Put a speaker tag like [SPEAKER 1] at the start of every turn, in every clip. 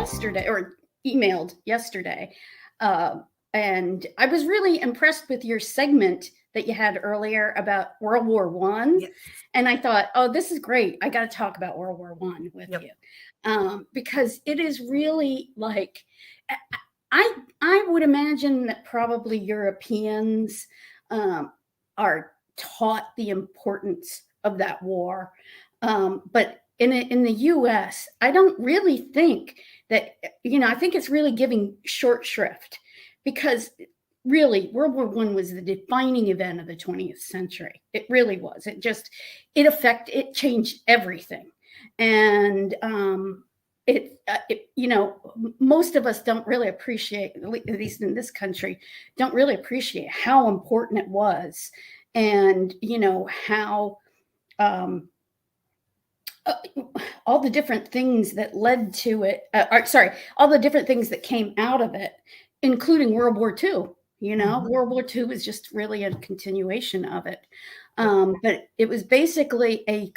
[SPEAKER 1] yesterday, or emailed yesterday. And I was really impressed with your segment that you had earlier about World War One.
[SPEAKER 2] Yes.
[SPEAKER 1] And I thought, oh, this is great. I got to talk about World War One with
[SPEAKER 2] Yep.
[SPEAKER 1] you, because it is really like I would imagine that probably Europeans are taught the importance of that war, but in the U.S., I don't really think that, I think it's really giving short shrift, because really World War One was the defining event of the 20th century. It really was. It changed everything, and most of us don't really appreciate, at least in this country, don't really appreciate how important it was, and how all the different things that led to it. All the different things that came out of it, including World War II. World War II was just really a continuation of it. But it was basically I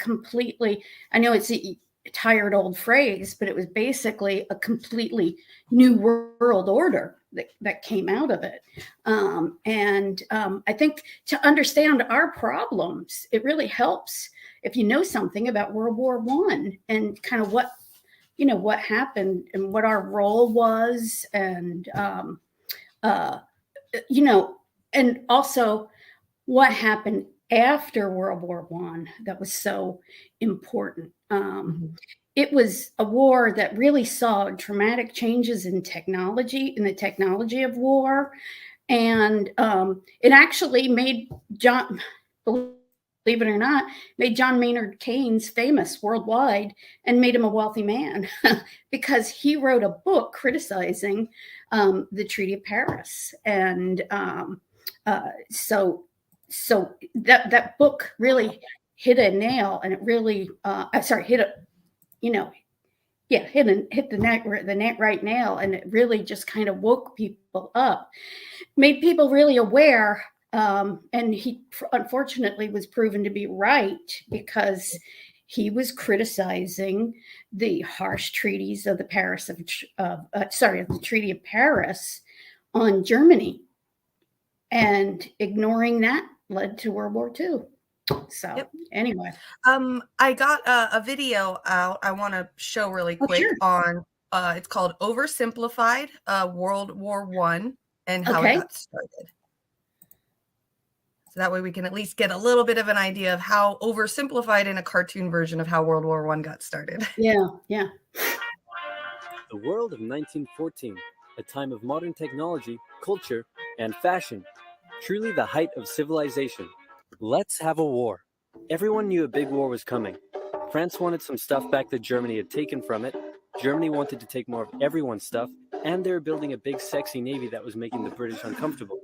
[SPEAKER 1] know it's a tired old phrase, but it was basically a completely new world order that came out of it. I think to understand our problems, it really helps if you know something about World War One and kind of what happened and what our role was, and and also what happened after World War One that was so important. It was a war that really saw dramatic changes in the technology of war, and it actually made believe it or not, made John Maynard Keynes famous worldwide and made him a wealthy man because he wrote a book criticizing the Treaty of Paris. And so that book really hit a nail, and it really, hit the right nail, and it really just kind of woke people up, made people really aware. And he unfortunately was proven to be right, because he was criticizing the harsh treaties of the Treaty of Paris on Germany, and ignoring that led to World War II. So anyway,
[SPEAKER 2] I got a video out I want to show really quick.
[SPEAKER 1] Sure.
[SPEAKER 2] On it's called Oversimplified, World War One and how it got started. So that way we can at least get a little bit of an idea of how oversimplified in a cartoon version of how World War One got started.
[SPEAKER 1] Yeah.
[SPEAKER 3] The world of 1914, a time of modern technology, culture, and fashion. Truly the height of civilization. Let's have a war. Everyone knew a big war was coming. France wanted some stuff back that Germany had taken from it. Germany wanted to take more of everyone's stuff, and they were building a big sexy navy that was making the British uncomfortable.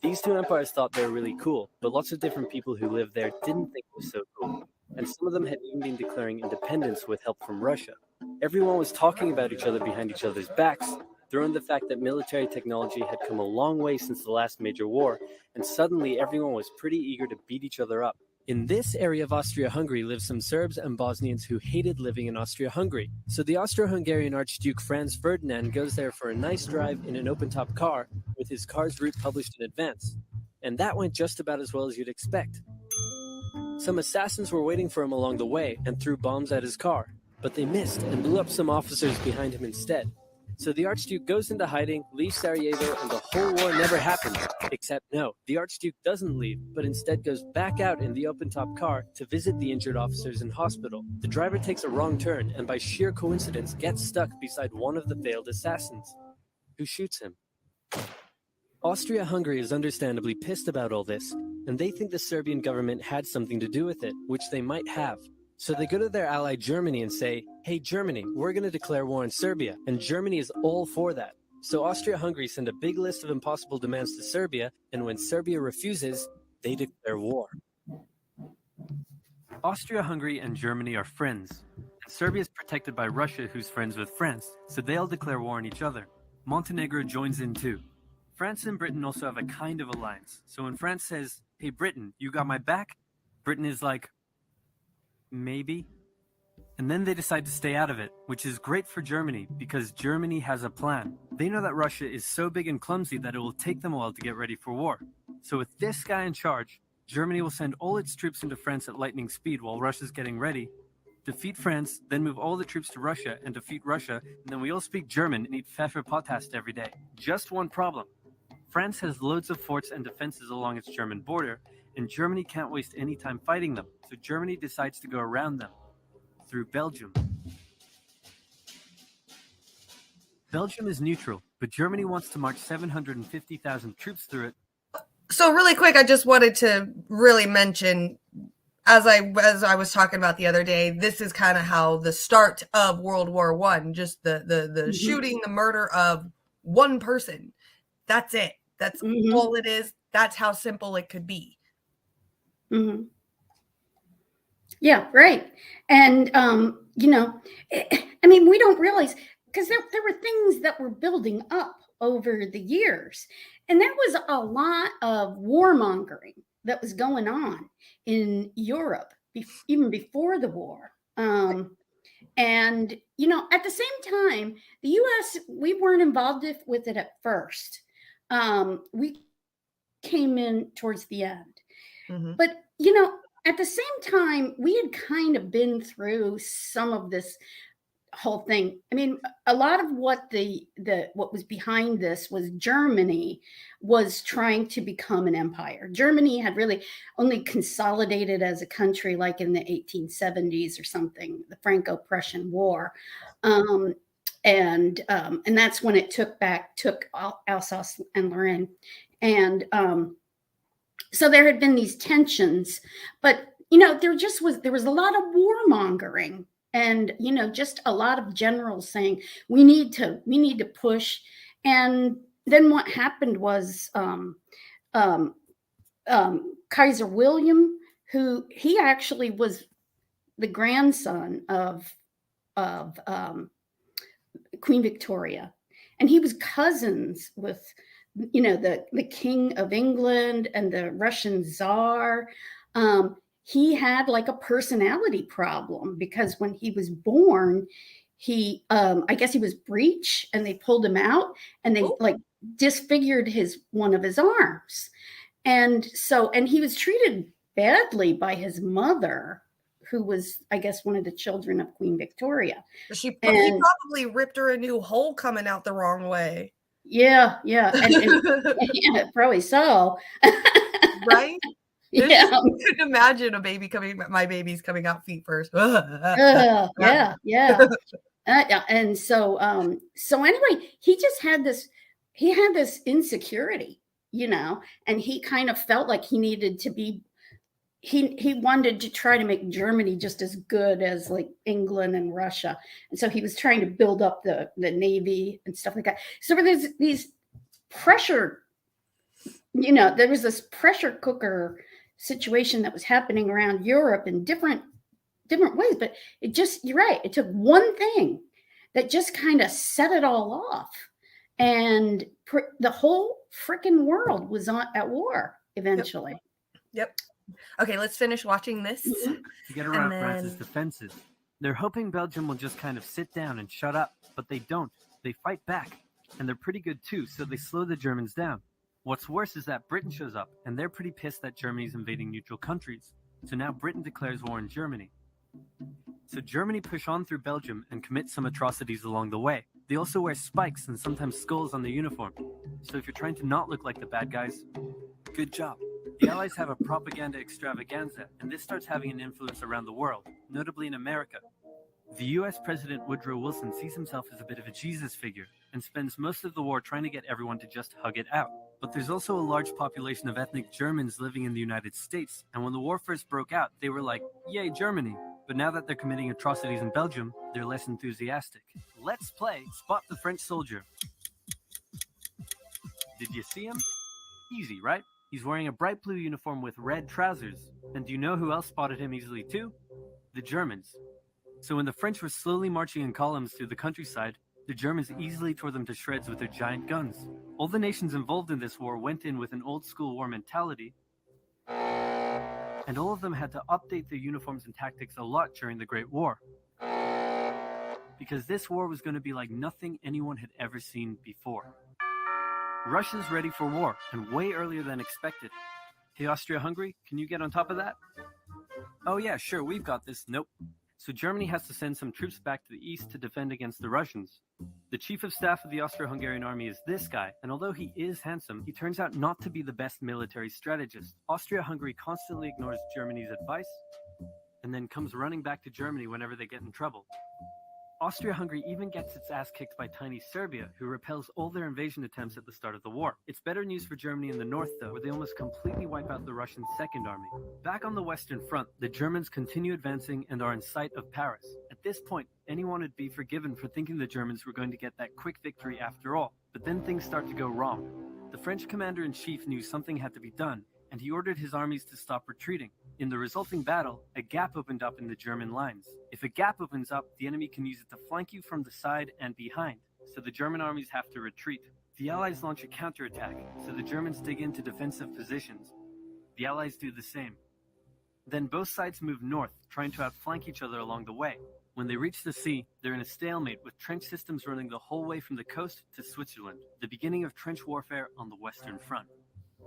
[SPEAKER 3] These two empires thought they were really cool, but lots of different people who lived there didn't think it was so cool. And some of them had even been declaring independence with help from Russia. Everyone was talking about each other behind each other's backs, throwing the fact that military technology had come a long way since the last major war, and suddenly everyone was pretty eager to beat each other up. In this area of Austria-Hungary lived some Serbs and Bosnians who hated living in Austria-Hungary. So the Austro-Hungarian Archduke Franz Ferdinand goes there for a nice drive in an open-top car with his car's route published in advance. And that went just about as well as you'd expect. Some assassins were waiting for him along the way and threw bombs at his car, but they missed and blew up some officers behind him instead. So the Archduke goes into hiding, leaves Sarajevo, and the whole war never happens. Except no, the Archduke doesn't leave, but instead goes back out in the open-top car to visit the injured officers in hospital. The driver takes a wrong turn and by sheer coincidence gets stuck beside one of the failed assassins, who shoots him. Austria-Hungary is understandably pissed about all this, and they think the Serbian government had something to do with it, which they might have. So they go to their ally Germany and say, hey Germany, we're going to declare war on Serbia, and Germany is all for that. So Austria-Hungary send a big list of impossible demands to Serbia, and when Serbia refuses, they declare war. Austria-Hungary and Germany are friends, and Serbia is protected by Russia, who's friends with France, so they all declare war on each other. Montenegro joins in too. France and Britain also have a kind of alliance, so when France says, hey Britain, you got my back? Britain is like, maybe. And then they decide to stay out of it, which is great for Germany because Germany has a plan. They know that Russia is so big and clumsy that it will take them a while to get ready for war. So with this guy in charge, Germany will send all its troops into France at lightning speed while Russia's getting ready, defeat France, then move all the troops to Russia and defeat Russia, and then we all speak German and eat Pfefferpottast every day. Just one problem. France has loads of forts and defenses along its German border, and Germany can't waste any time fighting them, so Germany decides to go around them through Belgium. Belgium is neutral, but Germany wants to march 750,000 troops through it.
[SPEAKER 2] So really quick, I just wanted to really mention, as I was talking about the other day, this is kind of how the start of World War I, just the shooting, the murder of one person. That's it. That's all it is. That's how simple it could be.
[SPEAKER 1] Mm-hmm. Yeah, right. And, you know, I mean, we don't realize, because there were things that were building up over the years. And there was a lot of warmongering that was going on in Europe, even before the war. And, you know, at the same time, the U.S., we weren't involved with it at first. We came in towards the end. But, you know, at the same time, we had kind of been through some of this whole thing. I mean, a lot of what what was behind this was Germany was trying to become an empire. Germany had really only consolidated as a country like in the 1870s or something, the Franco-Prussian War. And that's when it took Alsace and Lorraine. And so there had been these tensions, but, you know, there was a lot of warmongering. And, you know, just a lot of generals saying we need to push. And then what happened was Kaiser William, who he actually was the grandson of Queen Victoria, and he was cousins with, you know, the King of England and the Russian Tsar. He had like a personality problem because when he was born, he I guess he was breech and they pulled him out and they like disfigured one of his arms. And he was treated badly by his mother, who was, I guess, one of the children of Queen Victoria.
[SPEAKER 2] He probably ripped her a new hole coming out the wrong way.
[SPEAKER 1] Yeah. And yeah, probably so.
[SPEAKER 2] Right?
[SPEAKER 1] Yeah.
[SPEAKER 2] I couldn't imagine my baby's coming out feet first.
[SPEAKER 1] Yeah. And so anyway, he just had this insecurity, you know, and he kind of felt like he needed to be, he wanted to try to make Germany just as good as like England and Russia. And so he was trying to build up the Navy and stuff like that. So there's these pressure, you know, there was this pressure cooker situation that was happening around Europe in different ways, but you're right. It took one thing that just kind of set it all off, and the whole freaking world was at war eventually.
[SPEAKER 2] Yep. Okay, let's finish watching this.
[SPEAKER 3] To get around France's defenses, they're hoping Belgium will just kind of sit down and shut up, but they don't. They fight back, and they're pretty good too, so they slow the Germans down. What's worse is that Britain shows up, and they're pretty pissed that Germany's invading neutral countries. So now Britain declares war on Germany. So Germany push on through Belgium and commit some atrocities along the way. They also wear spikes and sometimes skulls on their uniform. So if you're trying to not look like the bad guys, good job. The Allies have a propaganda extravaganza, and this starts having an influence around the world, notably in America. The US President Woodrow Wilson sees himself as a bit of a Jesus figure and spends most of the war trying to get everyone to just hug it out. But there's also a large population of ethnic Germans living in the United States, and when the war first broke out, they were like, yay, Germany. But now that they're committing atrocities in Belgium, they're less enthusiastic. Let's play Spot the French Soldier. Did you see him? Easy, right? He's wearing a bright blue uniform with red trousers. And do you know who else spotted him easily too? The Germans. So when the French were slowly marching in columns through the countryside, the Germans easily tore them to shreds with their giant guns. All the nations involved in this war went in with an old-school war mentality, and all of them had to update their uniforms and tactics a lot during the Great War. because this war was going to be like nothing anyone had ever seen before. Russia's ready for war, and way earlier than expected. Hey, Austria-Hungary, can you get on top of that? Oh yeah, sure, we've got this. Nope. So Germany has to send some troops back to the east to defend against the Russians. The chief of staff of the Austro-Hungarian army is this guy, and although he is handsome, he turns out not to be the best military strategist. Austria-Hungary constantly ignores Germany's advice, and then comes running back to Germany whenever they get in trouble. Austria-Hungary even gets its ass kicked by tiny Serbia, who repels all their invasion attempts at the start of the war. It's better news for Germany in the north, though, where they almost completely wipe out the Russian Second Army. Back on the Western Front, the Germans continue advancing and are in sight of Paris. At this point, anyone would be forgiven for thinking the Germans were going to get that quick victory after all. But then things start to go wrong. The French commander-in-chief knew something had to be done, and he ordered his armies to stop retreating. In the resulting battle, a gap opened up in the German lines. If a gap opens up, the enemy can use it to flank you from the side and behind, so the German armies have to retreat. The Allies launch a counterattack, so the Germans dig into defensive positions. The Allies do the same. Then both sides move north, trying to outflank each other along the way. When they reach the sea, they're in a stalemate with trench systems running the whole way from the coast to Switzerland, the beginning of trench warfare on the Western Front.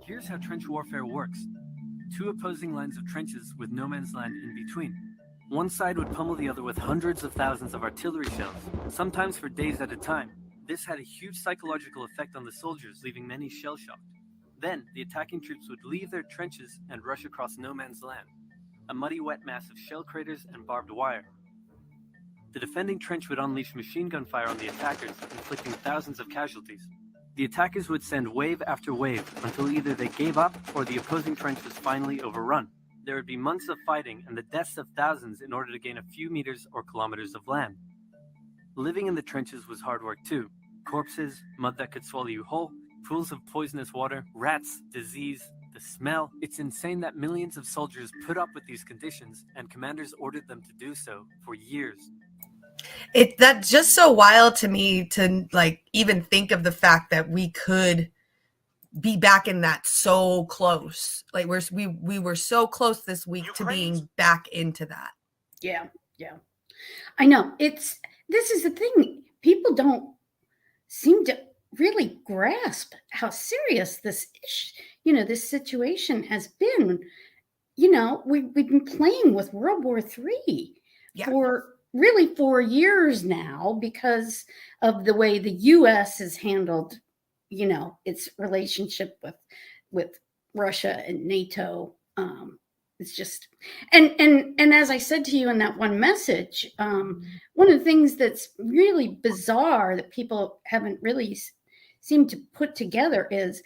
[SPEAKER 3] Here's how trench warfare works. Two opposing lines of trenches with no man's land in between. One side would pummel the other with hundreds of thousands of artillery shells, sometimes for days at a time. This had a huge psychological effect on the soldiers, leaving many shell-shocked. Then, the attacking troops would leave their trenches and rush across no man's land, a muddy wet mass of shell craters and barbed wire. The defending trench would unleash machine gun fire on the attackers, inflicting thousands of casualties. The attackers would send wave after wave until either they gave up or the opposing trench was finally overrun. There would be months of fighting and the deaths of thousands in order to gain a few meters or kilometers of land. Living in the trenches was hard work too. Corpses, mud that could swallow you whole, pools of poisonous water, rats, disease, the smell. It's insane that millions of soldiers put up with these conditions, and commanders ordered them to do so for years.
[SPEAKER 2] That's just so wild to me to like even think of the fact that we could be back in that so close. Like we were so close this week to being back into that.
[SPEAKER 1] Yeah. I know. This is the thing. People don't seem to really grasp how serious this situation has been. We've been playing with World War III for really 4 years now because of the way the U.S. has handled, its relationship with Russia and NATO. It's just, and as I said to you in that one message, one of the things that's really bizarre that people haven't really seemed to put together is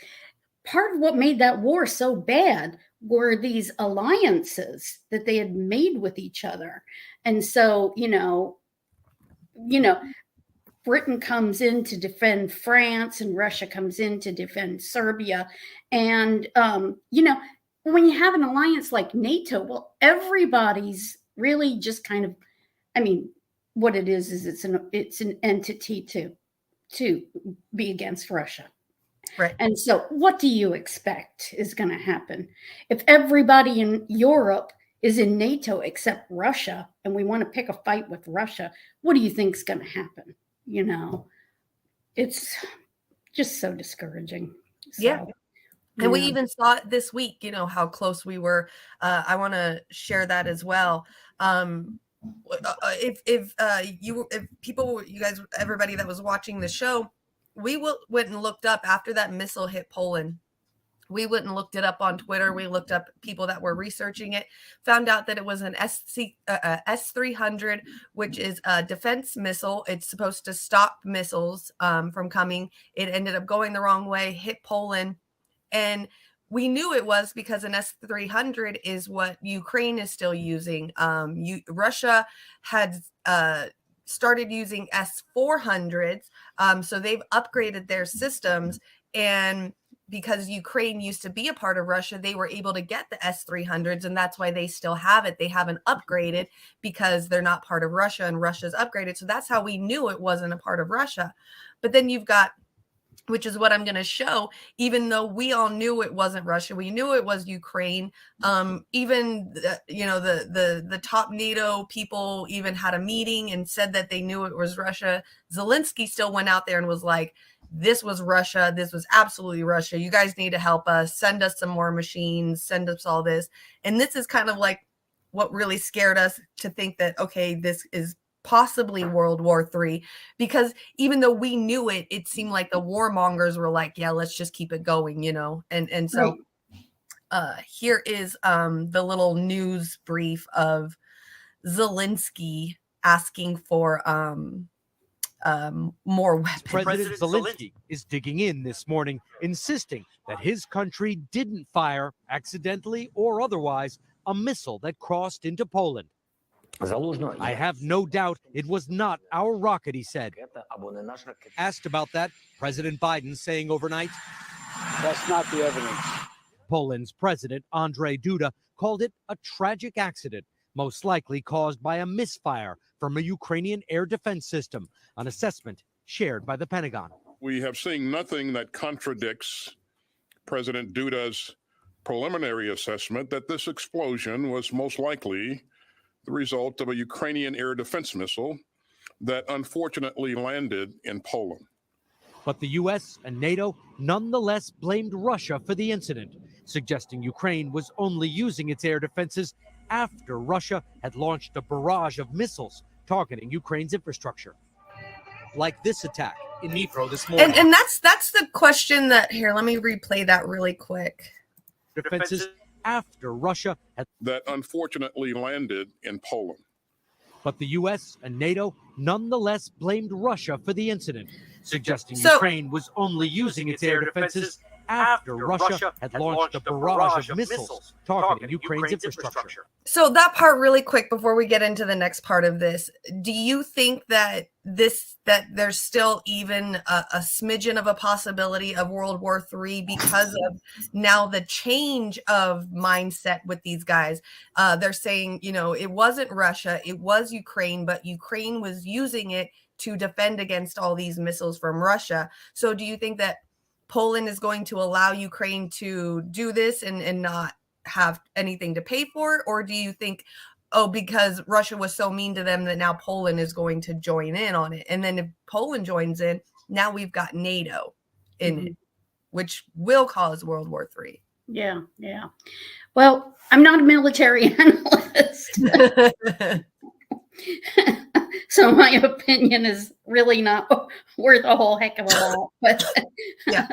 [SPEAKER 1] part of what made that war so bad were these alliances that they had made with each other. And so, Britain comes in to defend France and Russia comes in to defend Serbia. And, when you have an alliance like NATO, well, everybody's really just kind of, what it is it's an entity to be against Russia.
[SPEAKER 2] Right.
[SPEAKER 1] And so what do you expect is going to happen? If everybody in Europe is in NATO except Russia, and we want to pick a fight with Russia, what do you think is going to happen? It's just so discouraging. So,
[SPEAKER 2] and we even saw it this week, how close we were. I want to share that as well. If you guys, everybody that was watching the show, went and looked up after that missile hit Poland. We went and looked it up on Twitter. We looked up people that were researching it, found out that it was an S-300, which is a defense missile. It's supposed to stop missiles from coming. It ended up going the wrong way, hit Poland. And we knew it was because an S-300 is what Ukraine is still using. Russia had started using S-400s. So they've upgraded their systems. And because Ukraine used to be a part of Russia, they were able to get the S-300s, and that's why they still have it. They haven't upgraded because they're not part of Russia, and Russia's upgraded. So that's how we knew it wasn't a part of Russia. But then you've got which is what I'm going to show, even though we all knew it wasn't Russia. We knew it was Ukraine. Even, the top NATO people even had a meeting and said that they knew it was Russia. Zelensky still went out there and was like, this was Russia. This was absolutely Russia. You guys need to help us. Send us some more machines. Send us all this. And this is kind of like what really scared us to think that, okay, this is possibly World War III, because even though we knew it, it seemed like the warmongers were like, yeah, let's just keep it going, And so here is the little news brief of Zelensky asking for more weapons.
[SPEAKER 4] President Zelensky is digging in this morning, insisting that his country didn't fire, accidentally or otherwise, a missile that crossed into Poland. I have no doubt it was not our rocket, he said. Asked about that, President Biden saying overnight,
[SPEAKER 5] that's not the evidence.
[SPEAKER 4] Poland's president, Andrzej Duda, called it a tragic accident, most likely caused by a misfire from a Ukrainian air defense system, an assessment shared by the Pentagon.
[SPEAKER 6] We have seen nothing that contradicts President Duda's preliminary assessment that this explosion was most likely the result of a Ukrainian air defense missile that unfortunately landed in Poland.
[SPEAKER 4] But the U.S. and NATO nonetheless blamed Russia for the incident, suggesting Ukraine was only using its air defenses after Russia had launched a barrage of missiles targeting Ukraine's infrastructure. Like this attack in Dnipro this morning.
[SPEAKER 2] And that's the question that, here, let me replay that really quick.
[SPEAKER 4] Defenses after Russia had
[SPEAKER 6] that unfortunately landed in Poland.
[SPEAKER 4] But the U.S. and NATO nonetheless blamed Russia for the incident, suggesting
[SPEAKER 2] So-
[SPEAKER 4] Ukraine was only using its air defenses after Russia had launched a barrage of missiles targeting Ukraine's infrastructure.
[SPEAKER 2] So that part really quick before we get into the next part of this, do you think that there's still even a smidgen of a possibility of World War III because of now the change of mindset with these guys? They're saying, it wasn't Russia, it was Ukraine, but Ukraine was using it to defend against all these missiles from Russia. So do you think that Poland is going to allow Ukraine to do this and not have anything to pay for it? Or do you think, because Russia was so mean to them that now Poland is going to join in on it? And then if Poland joins in, now we've got NATO in it, which will cause World War III.
[SPEAKER 1] Yeah. Well, I'm not a military analyst. So my opinion is really not worth a whole heck of a lot. But
[SPEAKER 2] Yeah.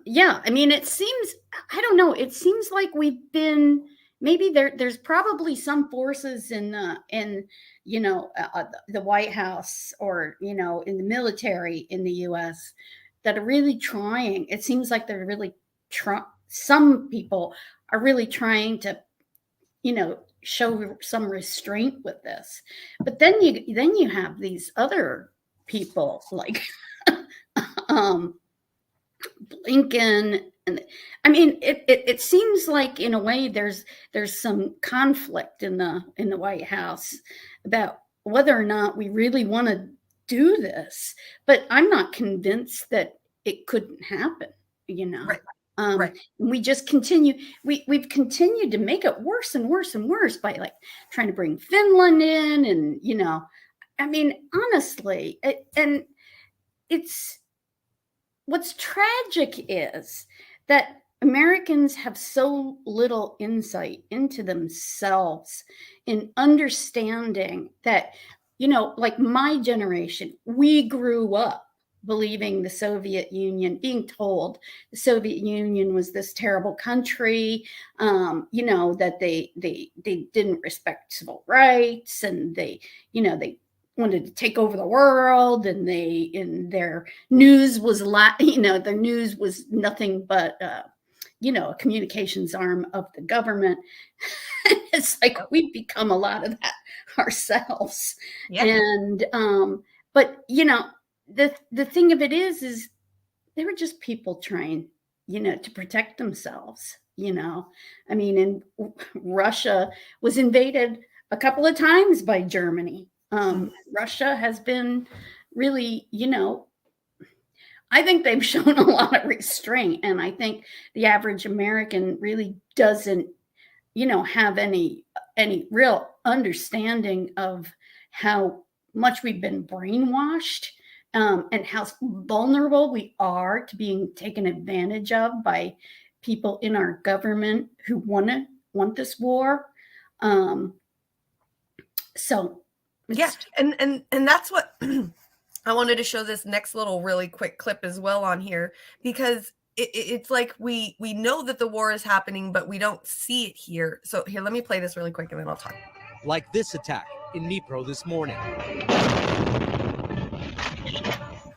[SPEAKER 1] Yeah, I mean, it seems, I don't know, it seems like we've been, maybe there's probably some forces in the White House or, in the military in the US that are really trying. It seems like they're really some people are really trying to, show some restraint with this. But then you have these other people like Blinken, and I mean it seems like in a way there's some conflict in the White House about whether or not we really want to do this. But I'm not convinced that it couldn't happen,
[SPEAKER 2] Right.
[SPEAKER 1] Right. And we just continue. We've continued to make it worse and worse and worse by like trying to bring Finland in, and I mean, honestly, and it's what's tragic is that Americans have so little insight into themselves in understanding that, like my generation, we grew up believing the Soviet Union, being told the Soviet Union was this terrible country, that they didn't respect civil rights, and they wanted to take over the world, and their news was their news was nothing but a communications arm of the government. It's like we've become a lot of that ourselves.
[SPEAKER 2] Yeah.
[SPEAKER 1] And but the thing of it is they were just people trying, to protect themselves, I mean, and Russia was invaded a couple of times by Germany. Russia has been really, I think they've shown a lot of restraint, and I think the average American really doesn't, have any real understanding of how much we've been brainwashed, and how vulnerable we are to being taken advantage of by people in our government who want this war. So
[SPEAKER 2] Yeah, and that's what I wanted to show this next little really quick clip as well on here, because it's like we know that the war is happening, but we don't see it here. So here, let me play this really quick and then I'll talk.
[SPEAKER 4] Like this attack in Dnipro this morning.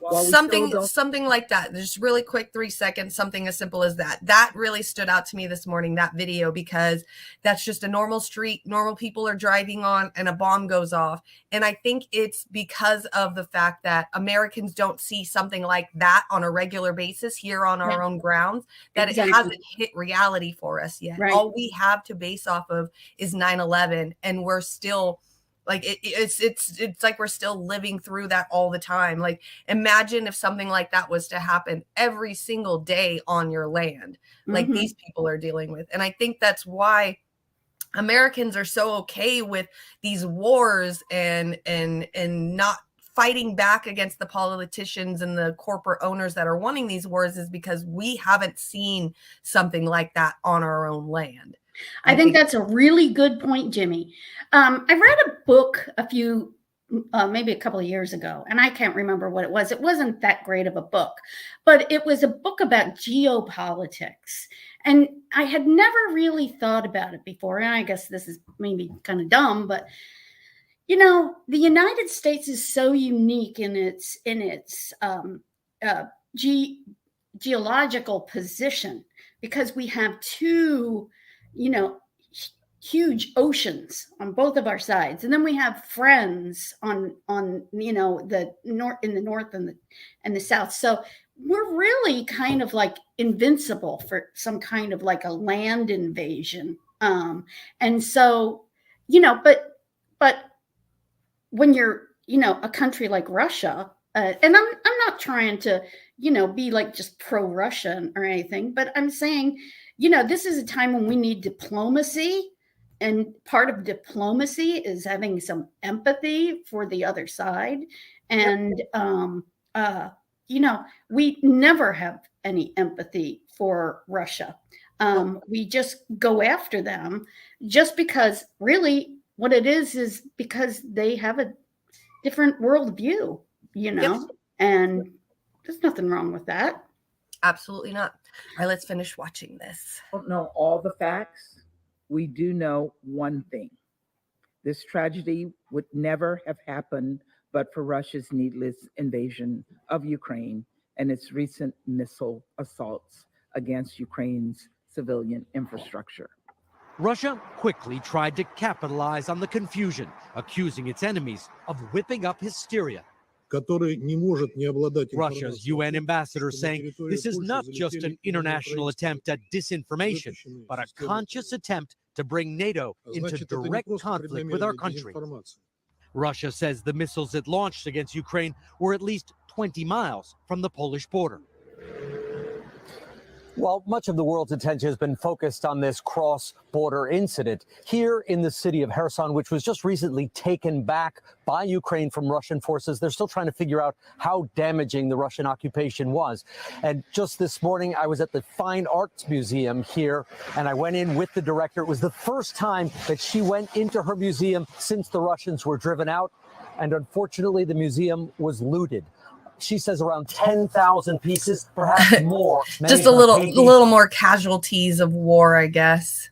[SPEAKER 2] Something like that. Just really quick, 3 seconds, something as simple as that. That really stood out to me this morning, that video, because that's just a normal street, normal people are driving on, and a bomb goes off. And I think it's because of the fact that Americans don't see something like that on a regular basis here on our own grounds, that
[SPEAKER 1] Exactly.
[SPEAKER 2] it hasn't hit reality for us yet.
[SPEAKER 1] Right.
[SPEAKER 2] All we have to base off of is 9/11, and we're still like it's like we're still living through that all the time. Like, imagine if something like that was to happen every single day on your land, like these people are dealing with. And I think that's why Americans are so okay with these wars and not fighting back against the politicians and the corporate owners that are wanting these wars, is because we haven't seen something like that on our own land.
[SPEAKER 1] I think that's a really good point, Jimmy. I read a book maybe a couple of years ago, and I can't remember what it was. It wasn't that great of a book, but it was a book about geopolitics. And I had never really thought about it before. And I guess this is maybe kind of dumb, but the United States is so unique in its geological position, because we have two huge oceans on both of our sides, and then we have friends on the north, in the north and the south. So we're really kind of like invincible for some kind of like a land invasion. And so but when you're a country like Russia, and I'm not trying to be like just pro-Russian or anything, but I'm saying this is a time when we need diplomacy, and part of diplomacy is having some empathy for the other side. And we never have any empathy for Russia. We just go after them just because really what it is because they have a different worldview, and there's nothing wrong with that.
[SPEAKER 2] Absolutely not. All right, let's finish watching this.
[SPEAKER 7] I don't know all the facts. We do know one thing. This tragedy would never have happened but for Russia's needless invasion of Ukraine and its recent missile assaults against Ukraine's civilian infrastructure.
[SPEAKER 4] Russia quickly tried to capitalize on the confusion, accusing its enemies of whipping up hysteria. Russia's UN ambassador saying this is not just an international attempt at disinformation, but a conscious attempt to bring NATO into direct conflict with our country. Russia says the missiles it launched against Ukraine were at least 20 miles from the Polish border.
[SPEAKER 3] While much of the world's attention has been focused on this cross-border incident, here in the city of Kherson, which was just recently taken back by Ukraine from Russian forces, they're still trying to figure out how damaging the Russian occupation was. And just this morning, I was at the Fine Arts Museum here, and I went in with the director. It was the first time that she went into her museum since the Russians were driven out, and unfortunately, the museum was looted. She says around 10,000 pieces, perhaps more.
[SPEAKER 2] Just a little more casualties of war, I guess.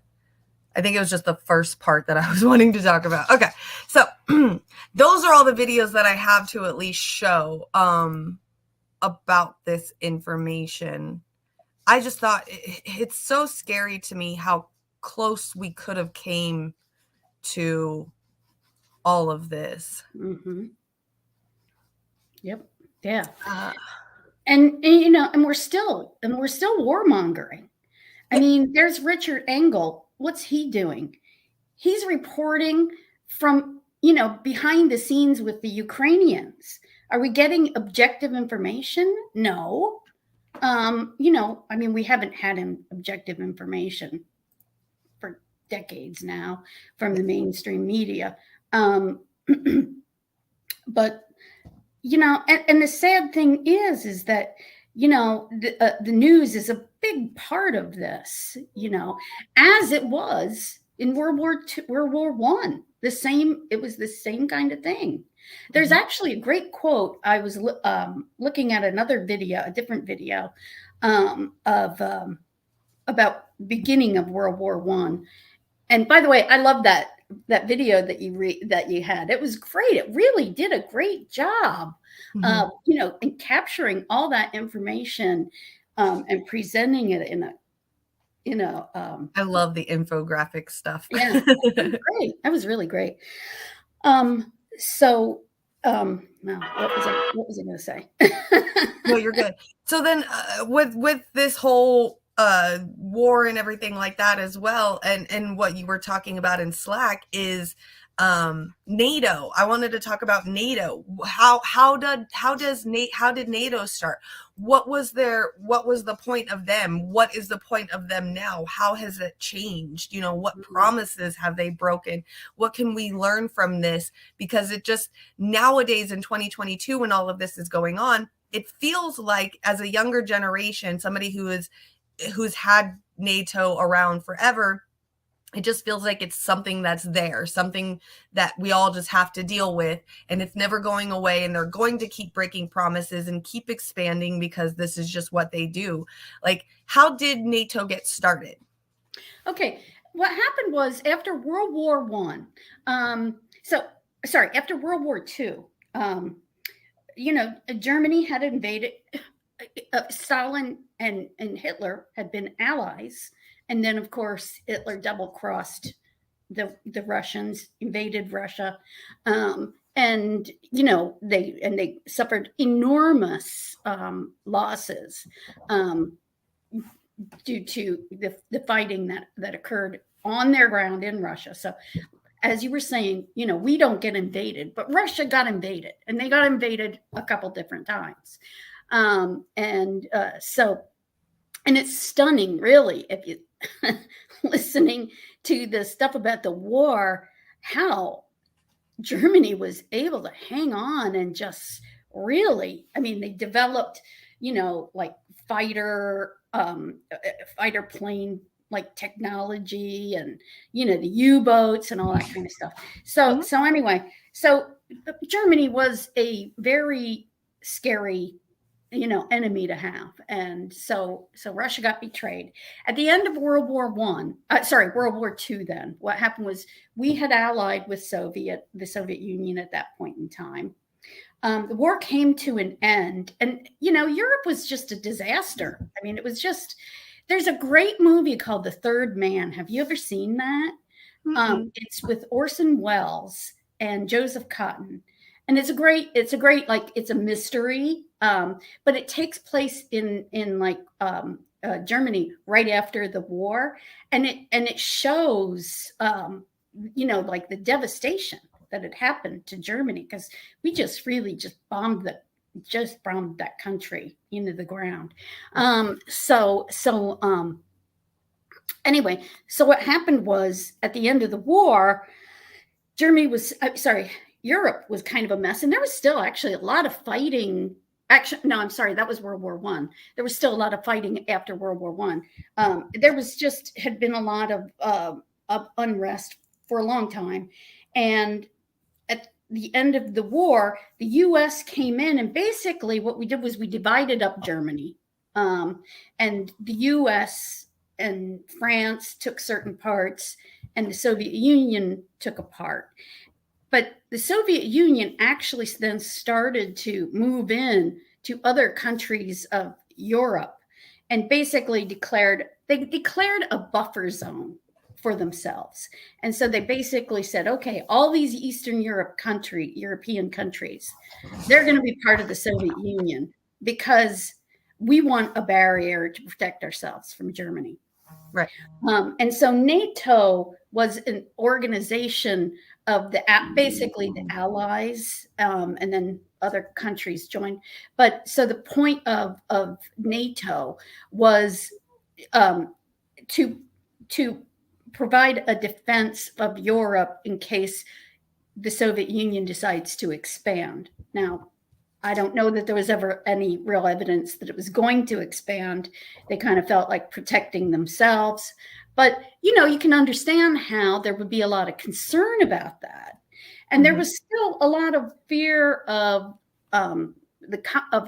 [SPEAKER 2] I think it was just the first part that I was wanting to talk about. Okay, so those are all the videos that I have to at least show about this information. I just thought it's so scary to me how close we could have came to all of this.
[SPEAKER 1] Mm-hmm. Yep. Yeah. And we're still warmongering. I mean, there's Richard Engel. What's he doing? He's reporting from, behind the scenes with the Ukrainians. Are we getting objective information? No. We haven't had objective information for decades now from the mainstream media. But, and the sad thing is that, the news is a big part of this, as it was in World War I. It was the same kind of thing. There's actually a great quote. I was looking at another video, a different video, about beginning of World War I. And by the way, I love that video that you had. It was great. It really did a great job, in capturing all that information and presenting it in a.
[SPEAKER 2] I love the infographic stuff.
[SPEAKER 1] Yeah, great. That was really great. Now what was I going to say?
[SPEAKER 2] No, you're good. So then, with this whole war and everything like that as well, and what you were talking about in Slack is NATO. I wanted to talk about NATO. How did NATO start? What was the point of them? What is the point of them now? How has it changed? What promises have they broken? What can we learn from this? Because it just, nowadays in 2022, when all of this is going on, it feels like, as a younger generation, somebody who's had NATO around forever, it just feels like it's something that's there, something that we all just have to deal with, and it's never going away, and they're going to keep breaking promises and keep expanding because this is just what they do. Like, how did NATO get started?
[SPEAKER 1] Okay, what happened was after World War after World War II, Germany had invaded. Stalin and Hitler had been allies. And then, of course, Hitler double-crossed the Russians, invaded Russia, and they suffered enormous losses due to the fighting that occurred on their ground in Russia. So, as you were saying, we don't get invaded, but Russia got invaded, and they got invaded a couple different times, and it's stunning, really, if you listening to the stuff about the war, how Germany was able to hang on and just really, they developed, like fighter plane like technology, and the U-boats and all that kind of stuff. So Germany was a very scary enemy to have. And so Russia got betrayed. At the end of World War II, then what happened was we had allied with the Soviet Union at that point in time. The war came to an end, and Europe was just a disaster. It was just, there's a great movie called The Third Man. Have you ever seen that? It's with Orson Welles and Joseph Cotton. And it's a great, like, it's a mystery, but it takes place in Germany right after the war, and it shows, like the devastation that had happened to Germany, because we just really bombed that country into the ground. Anyway, so what happened was, at the end of the war, Europe was kind of a mess, and there was still actually a lot of fighting. That was World War I. There was still a lot of fighting after World War I. There had been a lot of unrest for a long time, and at the end of the war, the U.S. came in, and basically what we did was we divided up Germany, and the U.S. and France took certain parts, and the Soviet Union took a part. But the Soviet Union actually then started to move in to other countries of Europe, and basically declared a buffer zone for themselves. And so they basically said, okay, all these Eastern European countries, they're going to be part of the Soviet Union because we want a barrier to protect ourselves from Germany.
[SPEAKER 2] Right.
[SPEAKER 1] And so NATO was an organization of basically the allies, and then other countries joined. But so the point of NATO was to provide a defense of Europe in case the Soviet Union decides to expand. Now, I don't know that there was ever any real evidence that it was going to expand. They kind of felt like protecting themselves. But, you can understand how there would be a lot of concern about that. And there was still a lot of fear of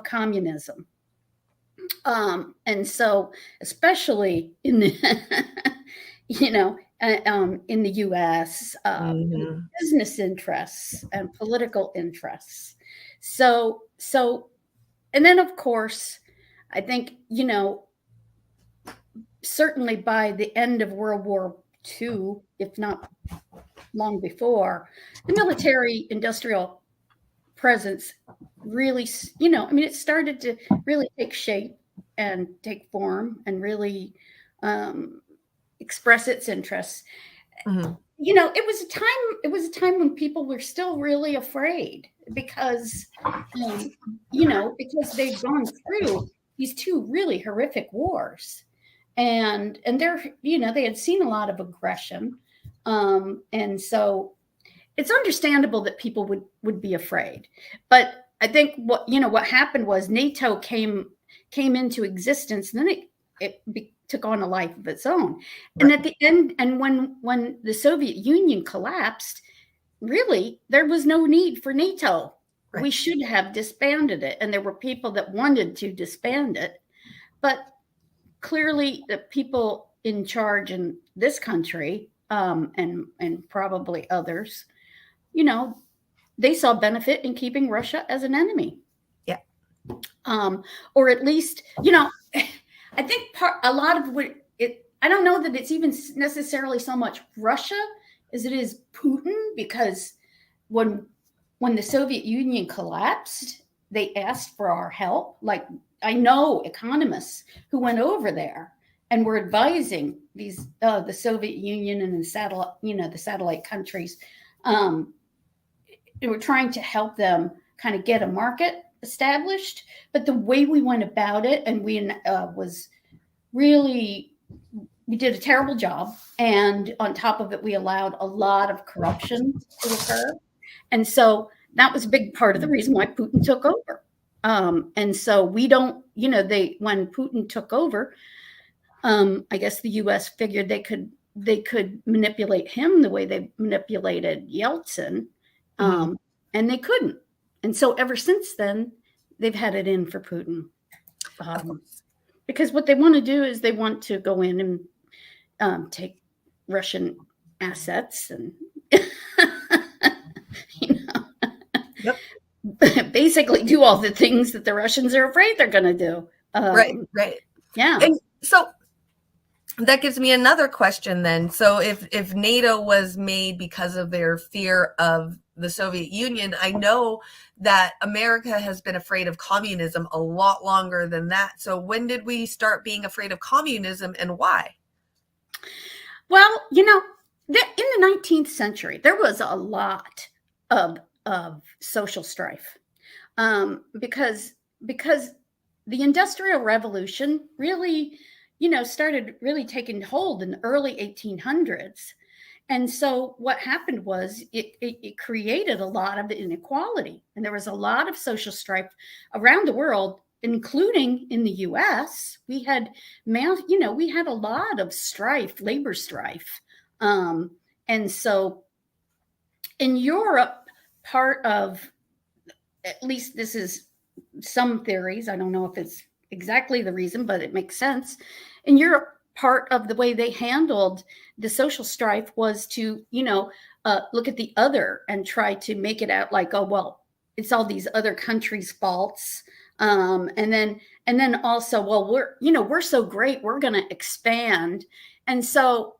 [SPEAKER 1] communism. And so, especially in the, in the U.S., business interests and political interests. So, and then of course, I think, certainly by the end of World War II, if not long before, the military industrial presence really, it started to really take shape and take form and really express its interests. It was a time when people were still really afraid because, because they'd gone through these two really horrific wars, and they had seen a lot of aggression, and so it's understandable that people would be afraid. But I think what happened was NATO came into existence, and then it took on a life of its own. Right. And at the end, and when the Soviet Union collapsed, really, there was no need for NATO. Right. We should have disbanded it. And there were people that wanted to disband it. But clearly the people in charge in this country, and probably others, they saw benefit in keeping Russia as an enemy.
[SPEAKER 2] Yeah.
[SPEAKER 1] Or at least, I think a lot of I don't know that it's even necessarily so much Russia as it is Putin, because when the Soviet Union collapsed, they asked for our help. Like, I know economists who went over there and were advising the Soviet Union and the satellite countries. They were trying to help them kind of get a market established, but the way we went about it, and we did a terrible job, and on top of it, we allowed a lot of corruption to occur, and so that was a big part of the reason why Putin took over. And so we don't, when Putin took over, I guess the U.S. figured they could manipulate him the way they manipulated Yeltsin, and they couldn't. And so ever since then, they've had it in for Putin. Because what they want to do is they want to go in and take Russian assets and, basically do all the things that the Russians are afraid they're going to do.
[SPEAKER 2] Right.
[SPEAKER 1] Yeah.
[SPEAKER 2] And so that gives me another question then. So if NATO was made because of their fear of the Soviet Union, I know that America has been afraid of communism a lot longer than that. So when did we start being afraid of communism, and why?
[SPEAKER 1] Well, in the 19th century, there was a lot of social strife, because the Industrial Revolution really, started really taking hold in the early 1800s. And so what happened was it created a lot of inequality, and there was a lot of social strife around the world, including in the U.S. We had a lot of strife, labor strife. And so in Europe, part of, at least this is some theories, I don't know if it's exactly the reason, but it makes sense. In Europe, part of the way they handled the social strife was to, look at the other and try to make it out like, oh, well, it's all these other countries' faults. And then also, well, we're so great, we're going to expand. And so